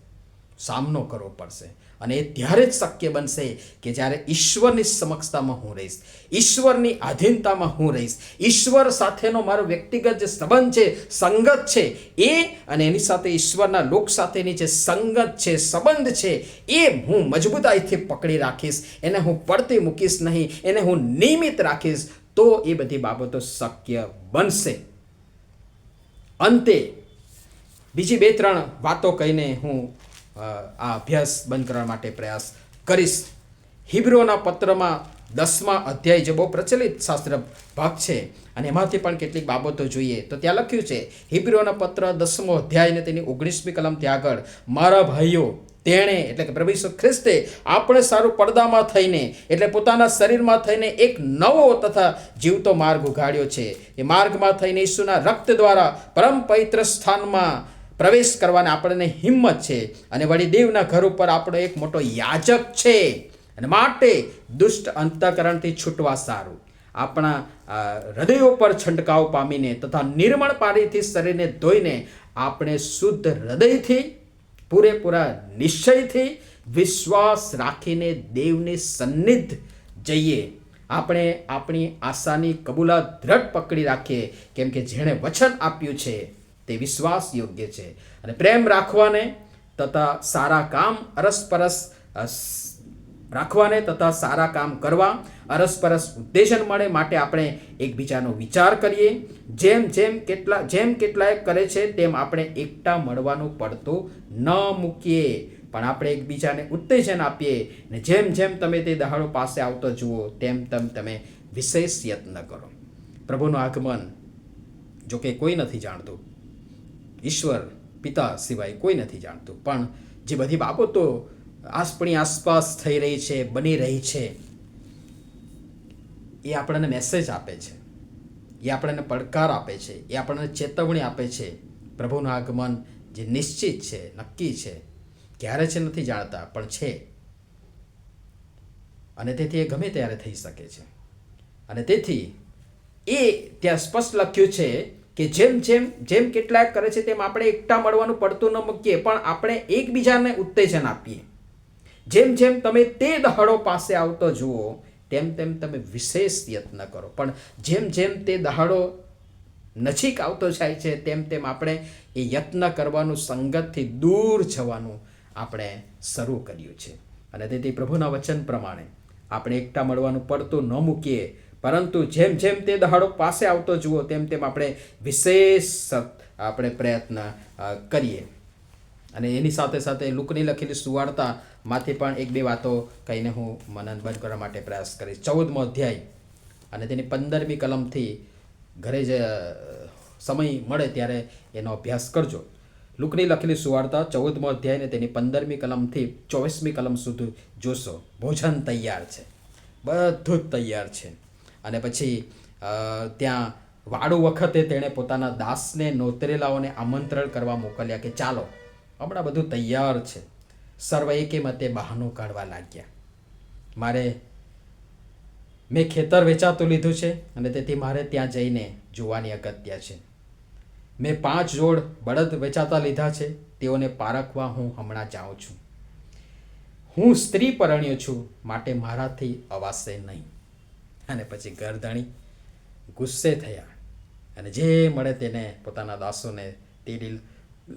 સામનો કરવો પડશે. અને એ ત્યારે જ શક્ય બનશે કે જ્યારે ઈશ્વરની સમક્ષતામાં હું રહીશ, ઈશ્વરની આધીનતામાં હું રહીશ, ઈશ્વર સાથેનો મારો વ્યક્તિગત જે સંબંધ છે, સંગત છે, એ અને એની સાથે ઈશ્વરના લોક સાથેની જે સંગત છે, સંબંધ છે, એ હું મજબૂતાઈથી પકડી રાખીશ. એને હું પડતી મૂકીશ નહીં, એને હું નિયમિત રાખીશ, તો એ બધી બાબતો શક્ય બનશે. અંતે બીજી 2-3 વાતો કહીને હું આ અભ્યાસ બંધ કરવા માટે પ્રયાસ કરીશ. હિબ્રુઓના પત્રમાં 10મા અધ્યાય જે બહુ પ્રચલિત શાસ્ત્ર ભાગ છે, અને એમાંથી પણ કેટલીક બાબતો જોઈએ તો ત્યાં લખ્યું છે, હિબ્રુઓના પત્ર 10મો અધ્યાય ને તેની 19મી કલમથી આગળ, મારા ભાઈઓ, તેણે એટલે કે પ્રભુ ઈસુ ખ્રિસ્તે આપણે સારું પડદામાં થઈને એટલે પોતાના શરીરમાં થઈને એક નવો તથા જીવતો માર્ગ ઉઘાડ્યો છે. એ માર્ગમાં થઈને ઈસુના રક્ત દ્વારા પરમ પવિત્ર સ્થાનમાં પ્રવેશ કરવાની આપણને હિંમત છે. અને વળી દેવના ઘર ઉપર આપણો એક મોટો યાજક છે. અને માટે દુષ્ટ અંતઃકરણથી છૂટવા સારું આપણા હૃદયો પર છંટકાવ પામીને તથા નિર્મળ પાણીથી શરીરને ધોઈને આપણે શુદ્ધ હૃદયથી, પૂરેપૂરા નિશ્ચયથી, વિશ્વાસ રાખીને દેવની સન્નિધ જઈએ આપણે આપણી આશાની કબૂલાત દ્રઢ પકડી રાખીએ, કેમ કે જેણે વચન આપ્યું છે તે વિશ્વાસ યોગ્ય છે. અને પ્રેમ રાખવાને તથા સારા કામ રાખવાને તથા સારા કામ કરવા અરસપરસ ઉત્તેજન મળે માટે આપણે એકબીજાનો વિચાર કરીએ. જેમ કેટલાય કરે છે તેમ આપણે એકતા મળવાનું પડતું ન મૂકીએ, પણ આપણે એકબીજાને ઉત્તેજન આપીએ. ને જેમ તમે તે દહાડો પાસે આવતો જુઓ તેમ તમે વિશેષ યત્ન કરો. પ્રભુનું આગમન જો કે કોઈ નથી જાણતું, ઈશ્વર પિતા સિવાય કોઈ નથી જાણતું, પણ જે બધી બાબતો આપણી આસપાસ થઈ રહી છે, બની રહી છે, એ આપણને મેસેજ આપે છે, એ આપણને પડકાર આપે છે, એ આપણને ચેતવણી આપે છે. પ્રભુનું આગમન જે નિશ્ચિત છે, નક્કી છે, ક્યારે છે નથી જાણતા, પણ છે. અને તેથી એ ગમે ત્યારે થઈ શકે છે. અને તેથી એ ત્યાં સ્પષ્ટ લખ્યું છે કે જેમ કેટલાક કરે છે તેમ આપણે એકતા મળવાનું પડતું ન મૂકીએ, પણ આપણે એકબીજાને ઉત્તેજન આપીએ. જેમ તમે તે દહાડો પાસે આવતો જુઓ તેમ તમે વિશેષ યત્ન કરો. પણ જેમ તે દહાડો નજીક આવતો જાય છે તેમ આપણે એ યત્ન કરવાનું, સંગતથી દૂર જવાનું આપણે શરૂ કર્યું છે. અને તેથી પ્રભુના વચન પ્રમાણે આપણે એકતા મળવાનું પડતું ન મૂકીએ, પરંતુ જેમ તે દહાડો પાસે આવતો જુઓ તેમ આપણે વિશેષ આપણે પ્રયત્ન કરીએ. અને એની સાથે લુકની લખેલી સુવાર્તામાંથી પણ 1-2 વાતો કહીને હું મનન બંધ કરવા માટે પ્રયાસ કરીશ. 14મો અધ્યાય અને તેની 15મી કલમથી ઘરે જ સમય મળે ત્યારે એનો અભ્યાસ કરજો. લુકની લખેલી સુવાર્તા 14મો અધ્યાય ને તેની 15મી કલમથી 24મી કલમ સુધી જોશો. ભોજન તૈયાર છે, બધું જ તૈયાર છે. અને પછી ત્યાં વાડું વખતે તેણે પોતાના દાસને નોતરેલાઓને આમંત્રણ કરવા મોકલ્યા કે ચાલો, હમણાં બધું તૈયાર છે. સર્વ એકે મતે બહાનું કાઢવા લાગ્યા. મેં ખેતર વેચાતું લીધું છે અને તેથી મારે ત્યાં જઈને જોવાની અગત્ય છે. મેં 5 જોડ બળદ વેચાતા લીધા છે, તેઓને પારખવા હું હમણાં જાઉં છું. હું સ્ત્રી પરણ્યો છું, માટે મારાથી અવાશે નહીં. અને પછી ઘરધણી ગુસ્સે થયા અને જે મળે તેને પોતાના દાસોને તેડી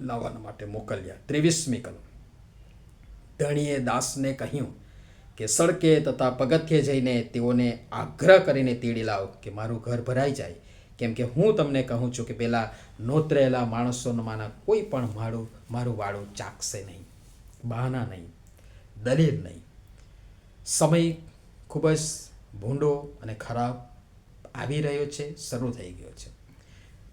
લાવવા માટે મોકલ્યા. 23મી કલમ. ધણીએ દાસને કહ્યું કે સડકે તથા પગથિયે જઈને તેઓને આગ્રહ કરીને તેડી લાવ કે મારું ઘર ભરાઈ જાય, કેમ કે હું તમને કહું છું કે પેલા નોતરેલા માણસોમાંના કોઈ પણ મારું વાળું ચાખશે નહીં. બહાના નહીં, દલીલ નહીં. સમય ખૂબ જ ભૂંડો અને ખરાબ આવી રહ્યો છે, શરૂ થઈ ગયો છે.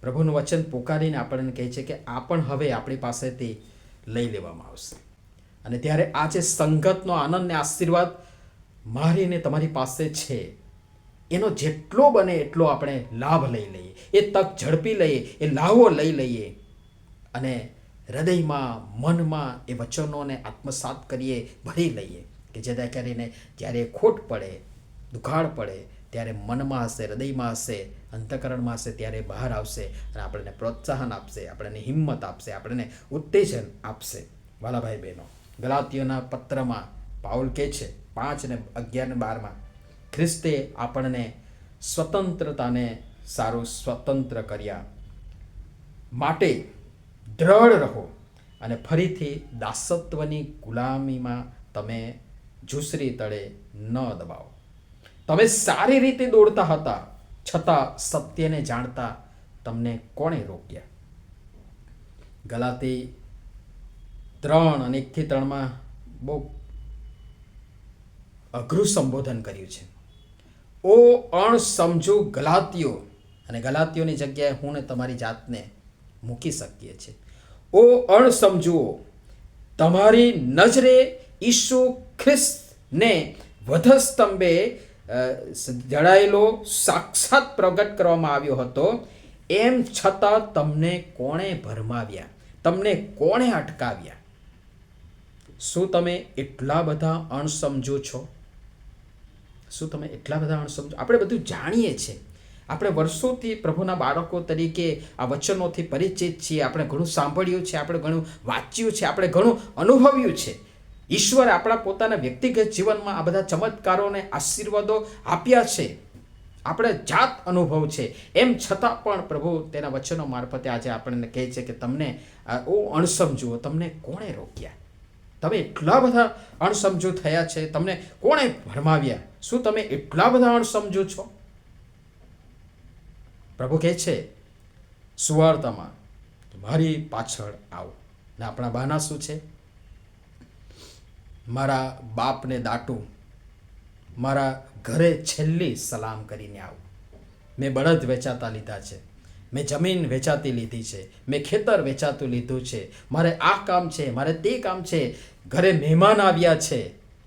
પ્રભુનું વચન પોકારીને આપણને કહે છે કે આ પણ હવે આપણી પાસેથી લઈ લેવામાં આવશે. અને ત્યારે આ જે સંગતનો આનંદ ને આશીર્વાદ મારીને તમારી પાસે છે, એનો જેટલો બને એટલો આપણે લાભ લઈ લઈએ, એ તક ઝડપી લઈએ, એ લાહવો લઈ લઈએ અને હૃદયમાં, મનમાં એ વચનોને આત્મસાત કરીએ, ભરી લઈએ કે જેથી કરીને જ્યારે ખોટ પડે, દુખાડ પડે ત્યારે મનમાં હશે, હૃદયમાં હશે, અંતઃકરણમાં હશે, ત્યારે બહાર આવશે અને આપણને પ્રોત્સાહન આપશે, આપણને હિંમત આપશે, આપણને ઉત્તેજન આપશે. વાલા ભાઈ બહેનો, ગલાતીયોના પત્રમાં પાઉલ કહે છે 5:11-12 ખ્રિસ્તે આપણને સ્વતંત્રતાને સારું સ્વતંત્ર કર્યા માટે દ્રઢ રહો અને ફરીથી દાસત્વની ગુલામીમાં તમે ઝૂંસરી તળે ન દબાવો. તમે સારી રીતે દોડતા હતા, છતાં સત્યને જાણતા તમને કોણે રોક્યા? ગલાતી 3:1-3 બહુ અઘરું સંબોધન કર્યું છે. ઓ અણસમજુ ગલાતીઓ, અને ગલાતીઓની જગ્યાએ હું ને તમારી જાતને મૂકી શકીએ છીએ. ઓ અણસમજુઓ, તમારી નજરે ઈસુ ખ્રિસ્તને વધસ્તંભે જડાયેલો સાક્ષાત પ્રગટ કરવામાં આવ્યો હતો, એમ છતાં તમને કોણે ભરમાવ્યા? તમને કોણે અટકાવ્યા? શું તમે એટલા બધા અણસમજુ છો? શું તમે એટલા બધા અણસમજુ? આપણે બધું જાણીએ છીએ, આપણે વર્ષોથી પ્રભુના બાળકો તરીકે આ વચનોથી પરિચિત છીએ, આપણે ઘણું સાંભળ્યું છે, આપણે ઘણું વાંચ્યું છે, આપણે ઘણું અનુભવ્યું છે. ઈશ્વરે આપણા પોતાના વ્યક્તિગત જીવનમાં આ બધા ચમત્કારોને આશીર્વાદો આપ્યા છે, આપણે જાત અનુભવ છે. એમ છતાં પણ પ્રભુ તેના વચનો મારફતે આજે આપણને કહે છે કે તમને અણસમજુઓ, તમને કોણે રોક્યા? તમે એટલા બધા અણસમજુ થયા છે, તમને કોણે ભરમાવ્યા? શું તમે એટલા બધા અણસમજુ છો? પ્રભુ કહે છે સુવાર્તામાં, મારી પાછળ આવો. ને આપણા બહાના શું છે? મારા બાપને દાટું, મારા ઘરે છેલ્લી સલામ કરીને આવું. મેં બળદ વેચાતા લીધા છે, મેં જમીન વેચાતી લીધી છે, મેં ખેતર વેચાતું લીધું છે, મારે આ કામ છે, મારે તે કામ છે, ઘરે મહેમાન આવ્યા છે,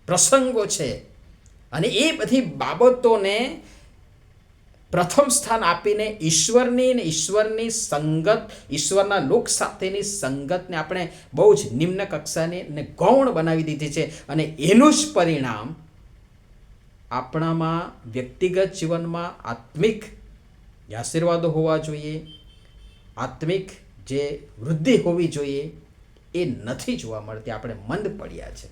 પ્રસંગો છે. અને એ બધી બાબતોને પ્રથમ સ્થાન આપીને ઈશ્વરની ને ઈશ્વરની સંગત, ઈશ્વરના લોક સાથેની સંગતને આપણે બહુ જ નિમ્ન કક્ષાની ને ગૌણ બનાવી દીધી છે. અને એનું જ પરિણામ આપણામાં વ્યક્તિગત જીવનમાં આત્મિક જે આશીર્વાદો હોવા જોઈએ, આત્મિક જે વૃદ્ધિ હોવી જોઈએ, એ નથી જોવા મળતી. આપણે મંદ પડ્યા છે.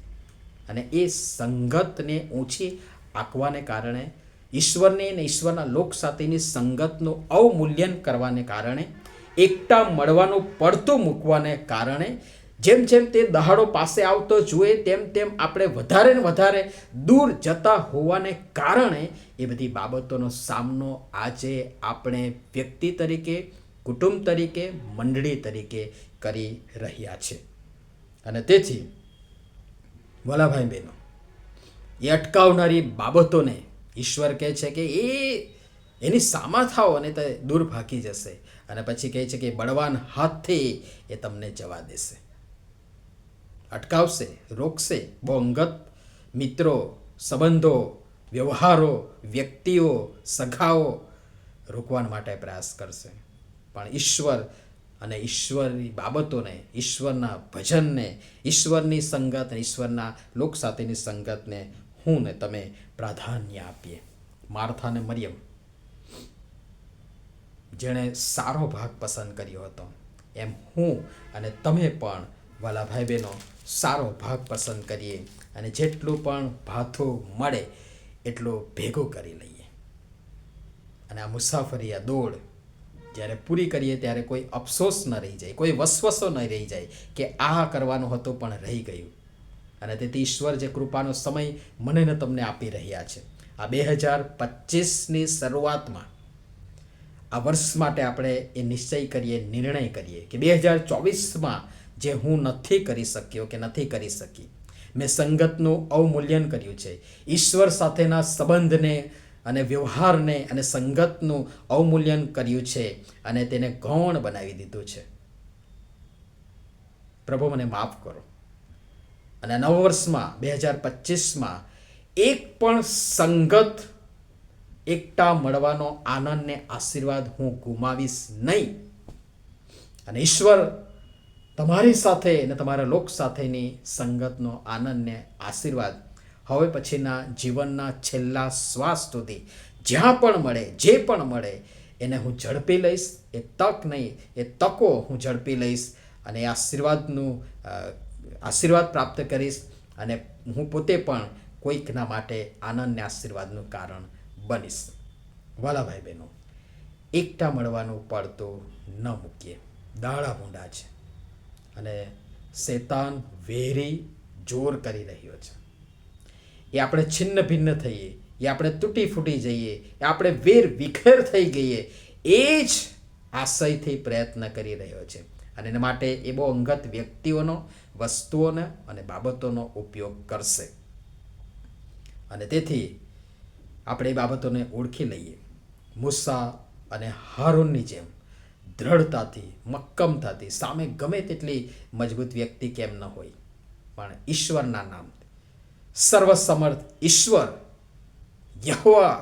અને એ સંગતને ઊંચી આંકવાને કારણે, ઈશ્વરની અને ઈશ્વરના લોક સાથેની સંગતનું અવમૂલ્યન કરવાને કારણે, એકતા મળવાનું પડતું મૂકવાને કારણે, જેમ જેમ તે દહાડો પાસે આવતો જુએ તેમ તેમ આપણે વધારે ને વધારે દૂર જતા હોવાને કારણે એ બધી બાબતોનો સામનો આજે આપણે વ્યક્તિ તરીકે, કુટુંબ તરીકે, મંડળી તરીકે કરી રહ્યા છે. અને તેથી વલાભાઈ બહેનો, એ અટકાવનારી બાબતોને ઈશ્વર કહે છે કે એની સામા થાઓ અને તે દૂર ભાગી જશે. અને પછી કહે છે કે બળવાન હાથથી એ તમને જવા દેશે, અટકાવશે, રોકશે. બહુ અંગત મિત્રો, સંબંધો, વ્યવહારો, વ્યક્તિઓ, સખાઓ રોકવા માટે પ્રયાસ કરશે. પણ ઈશ્વર અને ઈશ્વરની બાબતોને, ઈશ્વરના ભજનને, ઈશ્વરની સંગત અને ઈશ્વરના લોક સાથેની સંગતને હું ને તમે પ્રાધાન્ય આપીએ. માર્થા અને મરિયમ, જેણે સારો ભાગ પસંદ કર્યો હતો, એમ હું અને તમે પણ વાલા ભાઈ બહેનો સારો ભાગ પસંદ કરીએ અને જેટલું પણ ભાથું મળે એટલું ભેગું કરી લઈએ. અને આ મુસાફરી, આ દોડ જ્યારે પૂરી કરીએ ત્યારે કોઈ અફસોસ ન રહી જાય, કોઈ વસવસો ન રહી જાય કે આ કરવાનું હતું પણ રહી ગયું. અને તેથી ઈશ્વર જે કૃપાનો સમય મને ને તમને આપી રહ્યા છે, આ 2025ની શરૂઆતમાં, આ વર્ષ માટે આપણે એ નિશ્ચય કરીએ, નિર્ણય કરીએ કે 2024માં જે હું નથી કરી શક્યો કે નથી કરી શકી, મેં સંગતનું અવમૂલ્યન કર્યું છે, ઈશ્વર સાથેના સંબંધને અને વ્યવહારને અને સંગતનું અવમૂલ્યન કર્યું છે અને તેને ગૌણ બનાવી દીધું છે. પ્રભુ મને માફ કરો. અને નવ વર્ષમાં 2025માં એક પણ સંગત, એકતા મળવાનો આનંદને આશીર્વાદ હું ગુમાવીશ નહીં. અને ઈશ્વર તમારી સાથે અને તમારા લોક સાથેની સંગતનો આનંદને આશીર્વાદ હવે પછીના જીવનના છેલ્લા શ્વાસ સુધી જ્યાં પણ મળે, જે પણ મળે, એને હું ઝડપી લઈશ. એ તક નહીં, એ તકો હું ઝડપી લઈશ અને એ આશીર્વાદ પ્રાપ્ત કરીશ. અને હું પોતે પણ કોઈકના માટે આનંદને આશીર્વાદનું કારણ બનીશ. વાલા ભાઈ બહેનો, એકતા મળવાનું પડતું ન મૂકીએ. દાડા ભૂંડા છે અને શેતાન વેરી જોર કરી રહ્યો છે. એ આપણે છિન્ન ભિન્ન થઈએ, એ આપણે તૂટી ફૂટી જઈએ, એ આપણે વેર વિખેર થઈ ગઈએ, એ જ આશયથી પ્રયત્ન કરી રહ્યો છે. અને એના માટે એ બહુ અંગત વ્યક્તિઓનો, વસ્તુઓનો અને બાબતોનો ઉપયોગ કરશે. અને તેથી આપણે એ બાબતોને ઓળખી લઈએ. મૂસા અને હારૂનની જેમ દ્રઢતાથી, મક્કમતાથી, સામે ગમે તેટલી મજબૂત વ્યક્તિ કેમ ન હોય, પણ ઈશ્વરના નામ, સર્વસમર્થ ઈશ્વર યહોવા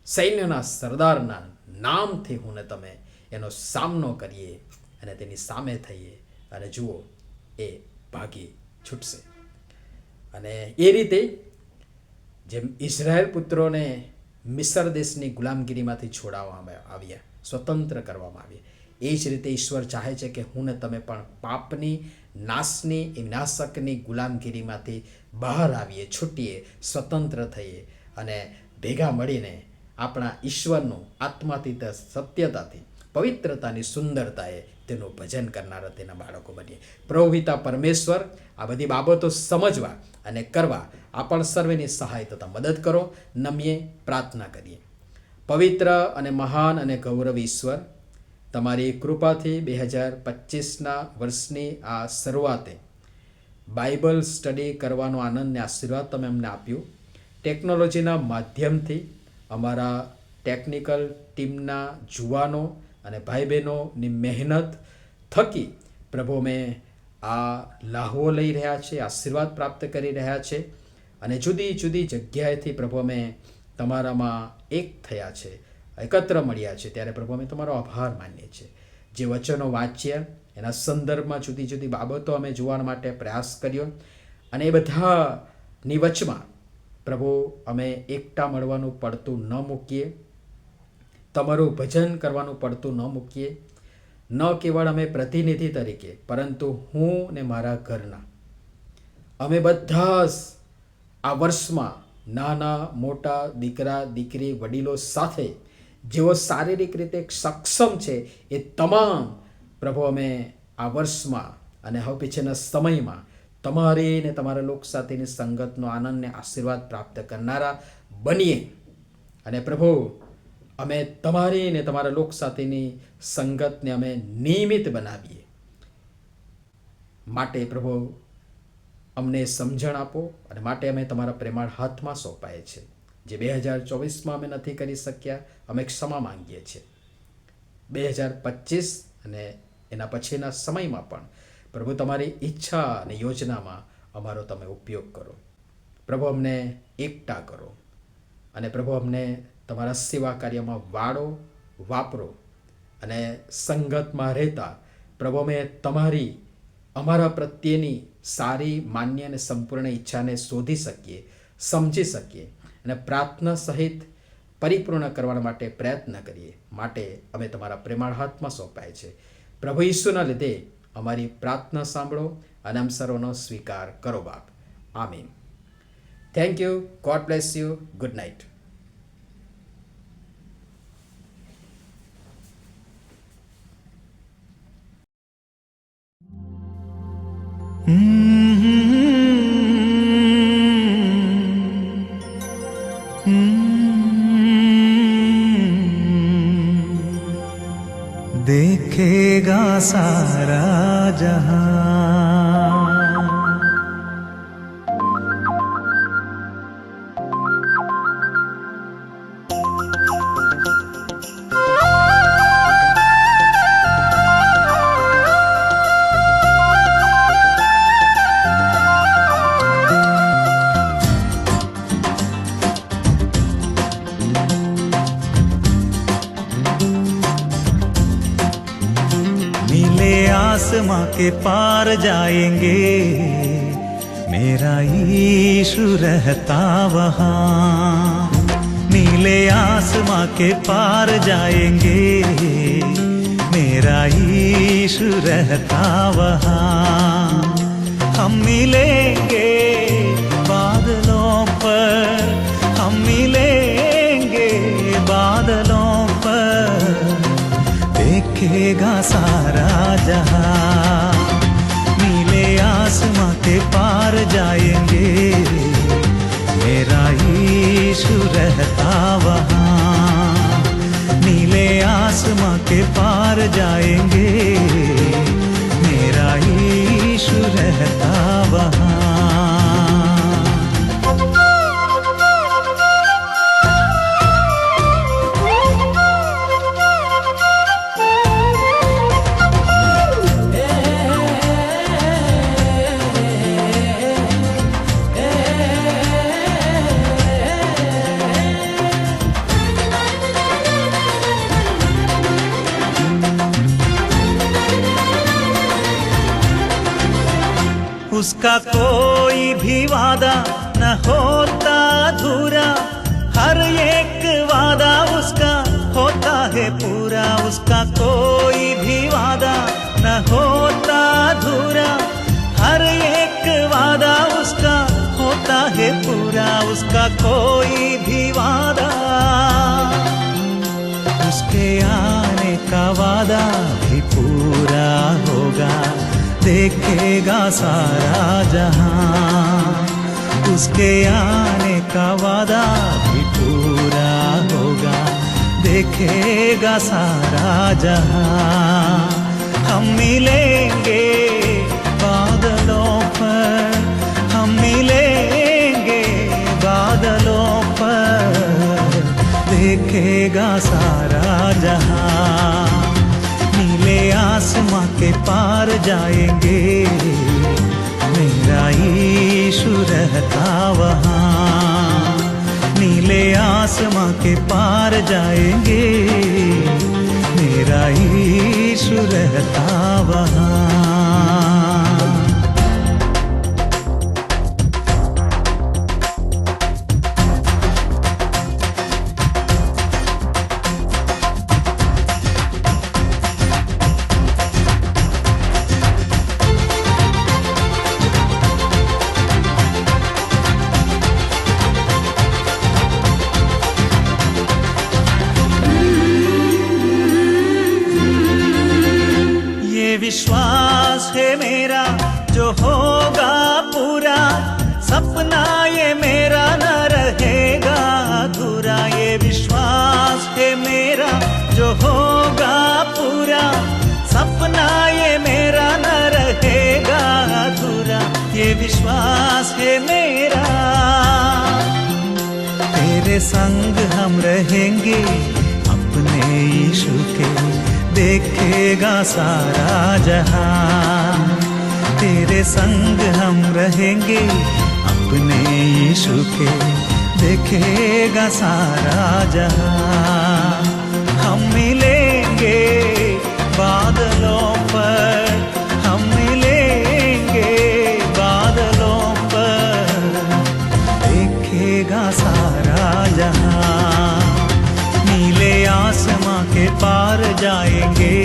સૈન્યના સરદારના નામથી હું ને તમે એનો સામનો કરીએ અને તેની સામે થઈએ અને જુઓ એ ભાગી છૂટશે. અને એ રીતે જેમ ઇઝરાયેલ પુત્રોને મિસર દેશની ગુલામગીરીમાંથી છોડાવવામાં આવ્યા, સ્વતંત્ર કરવામાં આવ્યા, એ જ રીતે ઈશ્વર ચાહે છે કે હું ને તમે પણ પાપની નાશની એ નાશકની ગુલામગીરીમાંથી બહાર આવીએ, છૂટીએ, સ્વતંત્ર થઈએ અને ભેગા મળીને આપણા ઈશ્વરનું આત્માતીત સત્યતાથી, પવિત્રતાની સુંદરતાએ તેનું ભજન કરનારા તેના બાળકો બનીએ. પ્રભુ પિતા પરમેશ્વર આ બધી બાબતો સમજવા અને કરવા આપણ સર્વેની સહાય તથા મદદ કરો. નમીએ પ્રાર્થના કરીએ. પવિત્ર અને મહાન અને ગૌરવ ઈશ્વર, તમારી કૃપાથી 2025ના વર્ષની આ શરૂઆતે બાઇબલ સ્ટડી કરવાનો આનંદ ને આશીર્વાદ તમે અમને આપ્યું. ટેકનોલોજીના માધ્યમથી અમારા ટેકનિકલ ટીમના જુવાનો અને ભાઈ બહેનોની મહેનત થકી પ્રભુ અમે આ લાહવો લઈ રહ્યા છે, આશીર્વાદ પ્રાપ્ત કરી રહ્યા છે અને જુદી જુદી જગ્યાએથી પ્રભુ અમે તમારામાં એક થયા છે, એકત્ર મળ્યા છે. ત્યારે પ્રભુ અમે તમારો આભાર માનીએ છીએ. જે વચનો વાંચ્યા એના સંદર્ભમાં જુદી જુદી બાબતો અમે જોવા માટે પ્રયાસ કર્યો અને એ બધાની વચમાં પ્રભુ અમે એકતા મળવાનું પડતું ન મૂકીએ, તમારું ભજન કરવાનું પડતું ન મૂકીએ. ન કેવળ અમે પ્રતિનિધિ તરીકે, પરંતુ હું ને મારા ઘરના અમે બધા જ આ વર્ષમાં નાના મોટા દીકરા દીકરી વડીલો સાથે જેઓ શારીરિક રીતે સક્ષમ છે એ તમામ પ્રભુ અમે આ વર્ષમાં અને હવે પછીના સમયમાં તમારી ને તમારા લોક સાથેની સંગતનો આનંદ ને આશીર્વાદ પ્રાપ્ત કરનારા બનીએ. અને પ્રભુ અમે તમારી ને તમારા લોક સાથેની સંગતને અમે નિયમિત બનાવીએ. માટે પ્રભુ અમને સમજણ આપો અને માટે અમે તમારા પ્રેમાળ હાથમાં સોંપાય છે. જે 2024માં અમે નથી કરી શક્યા, અમે ક્ષમા માંગીએ છીએ. 2025 અને એના પછીના સમયમાં પણ પ્રભુ તમારી ઈચ્છા અને યોજનામાં અમારો તમે ઉપયોગ કરો. પ્રભુ અમને એકતા કરો અને પ્રભુ અમને તમારા સેવા કાર્યમાં વાળો, વાપરો અને સંગતમાં રહેતા પ્રભુ અમે તમારી અમારા પ્રત્યેની સારી, માન્ય અને સંપૂર્ણ ઈચ્છાને શોધી શકીએ, સમજી શકીએ અને પ્રાર્થના સહિત પરિપૂર્ણ કરવા માટે પ્રયત્ન કરીએ. માટે અમે તમારા પ્રેમાળ હાથમાં સોંપાય છે. પ્રભુ ઈસુના લીધે અમારી પ્રાર્થના સાંભળો અને આમ સર્વનો સ્વીકાર કરો બાપ. આમીન. Thank you. God bless you. Good night. देखेगा सारा जहां, आसमां के पार जाएंगे, मेरा यीशु रहता वहाँ. नीले आसमां के पार जाएंगे, मेरा यीशु रहता वहाँ. हम मिलेंगे बादलों पर, हम मिलेंगे बादलों पर, देखेगा सारा जहां. नीले आसमां के पार जाएंगे, मेरा यीशु रहता वहाँ. नीले आसमां के पार जाएंगे, मेरा यीशु रहता वहाँ. उसका कोई भी वादा न होता अधूरा, हर एक वादा उसका होता है पूरा, उसका कोई भी वादा न होता अधूरा। हर एक वादा उसका होता है पूरा, उसका कोई भी वादा। उसके आने का वादा भी पूरा होगा, देखेगा सारा जहां। उसके आने का वादा भी पूरा होगा, देखेगा सारा जहां। हम मिलेंगे बादलों पर, हम मिलेंगे बादलों पर, देखेगा सारा जहां। नीले आसमां के पार जाएंगे, मेरा यीशु रहता वहाँ। नीले आसमां के पार जाएंगे, मेरा यीशु रहता वहाँ। विश्वास है मेरा जो होगा पूरा, सपना ये मेरा न रहेगा अधूरा। ये विश्वास है मेरा जो होगा पूरा, सपना ये मेरा न रहेगा अधूरा। ये विश्वास है मेरा, तेरे संग हम रहेंगे अपने यीशु के, देखेगा सारा जहां। तेरे संग हम रहेंगे अपने यीशु के, देखेगा सारा जहां। हम मिलेंगे बादलों पर, हम मिलेंगे बादलों पर, देखेगा सारा जहां। नीले आसमां के पार जाएंगे,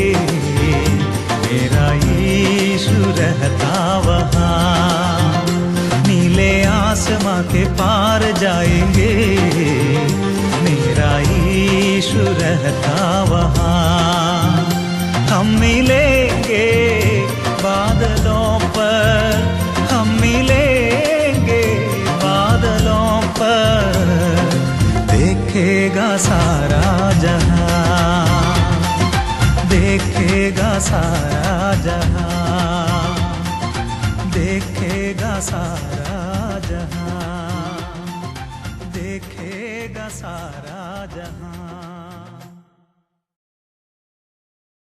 मेरा यीशु रहता वहाँ। नीले आसमां के पार जाएंगे, मेरा यीशु रहता वहाँ। हम मिलेंगे बादलों पर, हम मिलेंगे बादलों पर, देखेगा सारा जहां, देखेगा सारा जहां, देखेगा सारा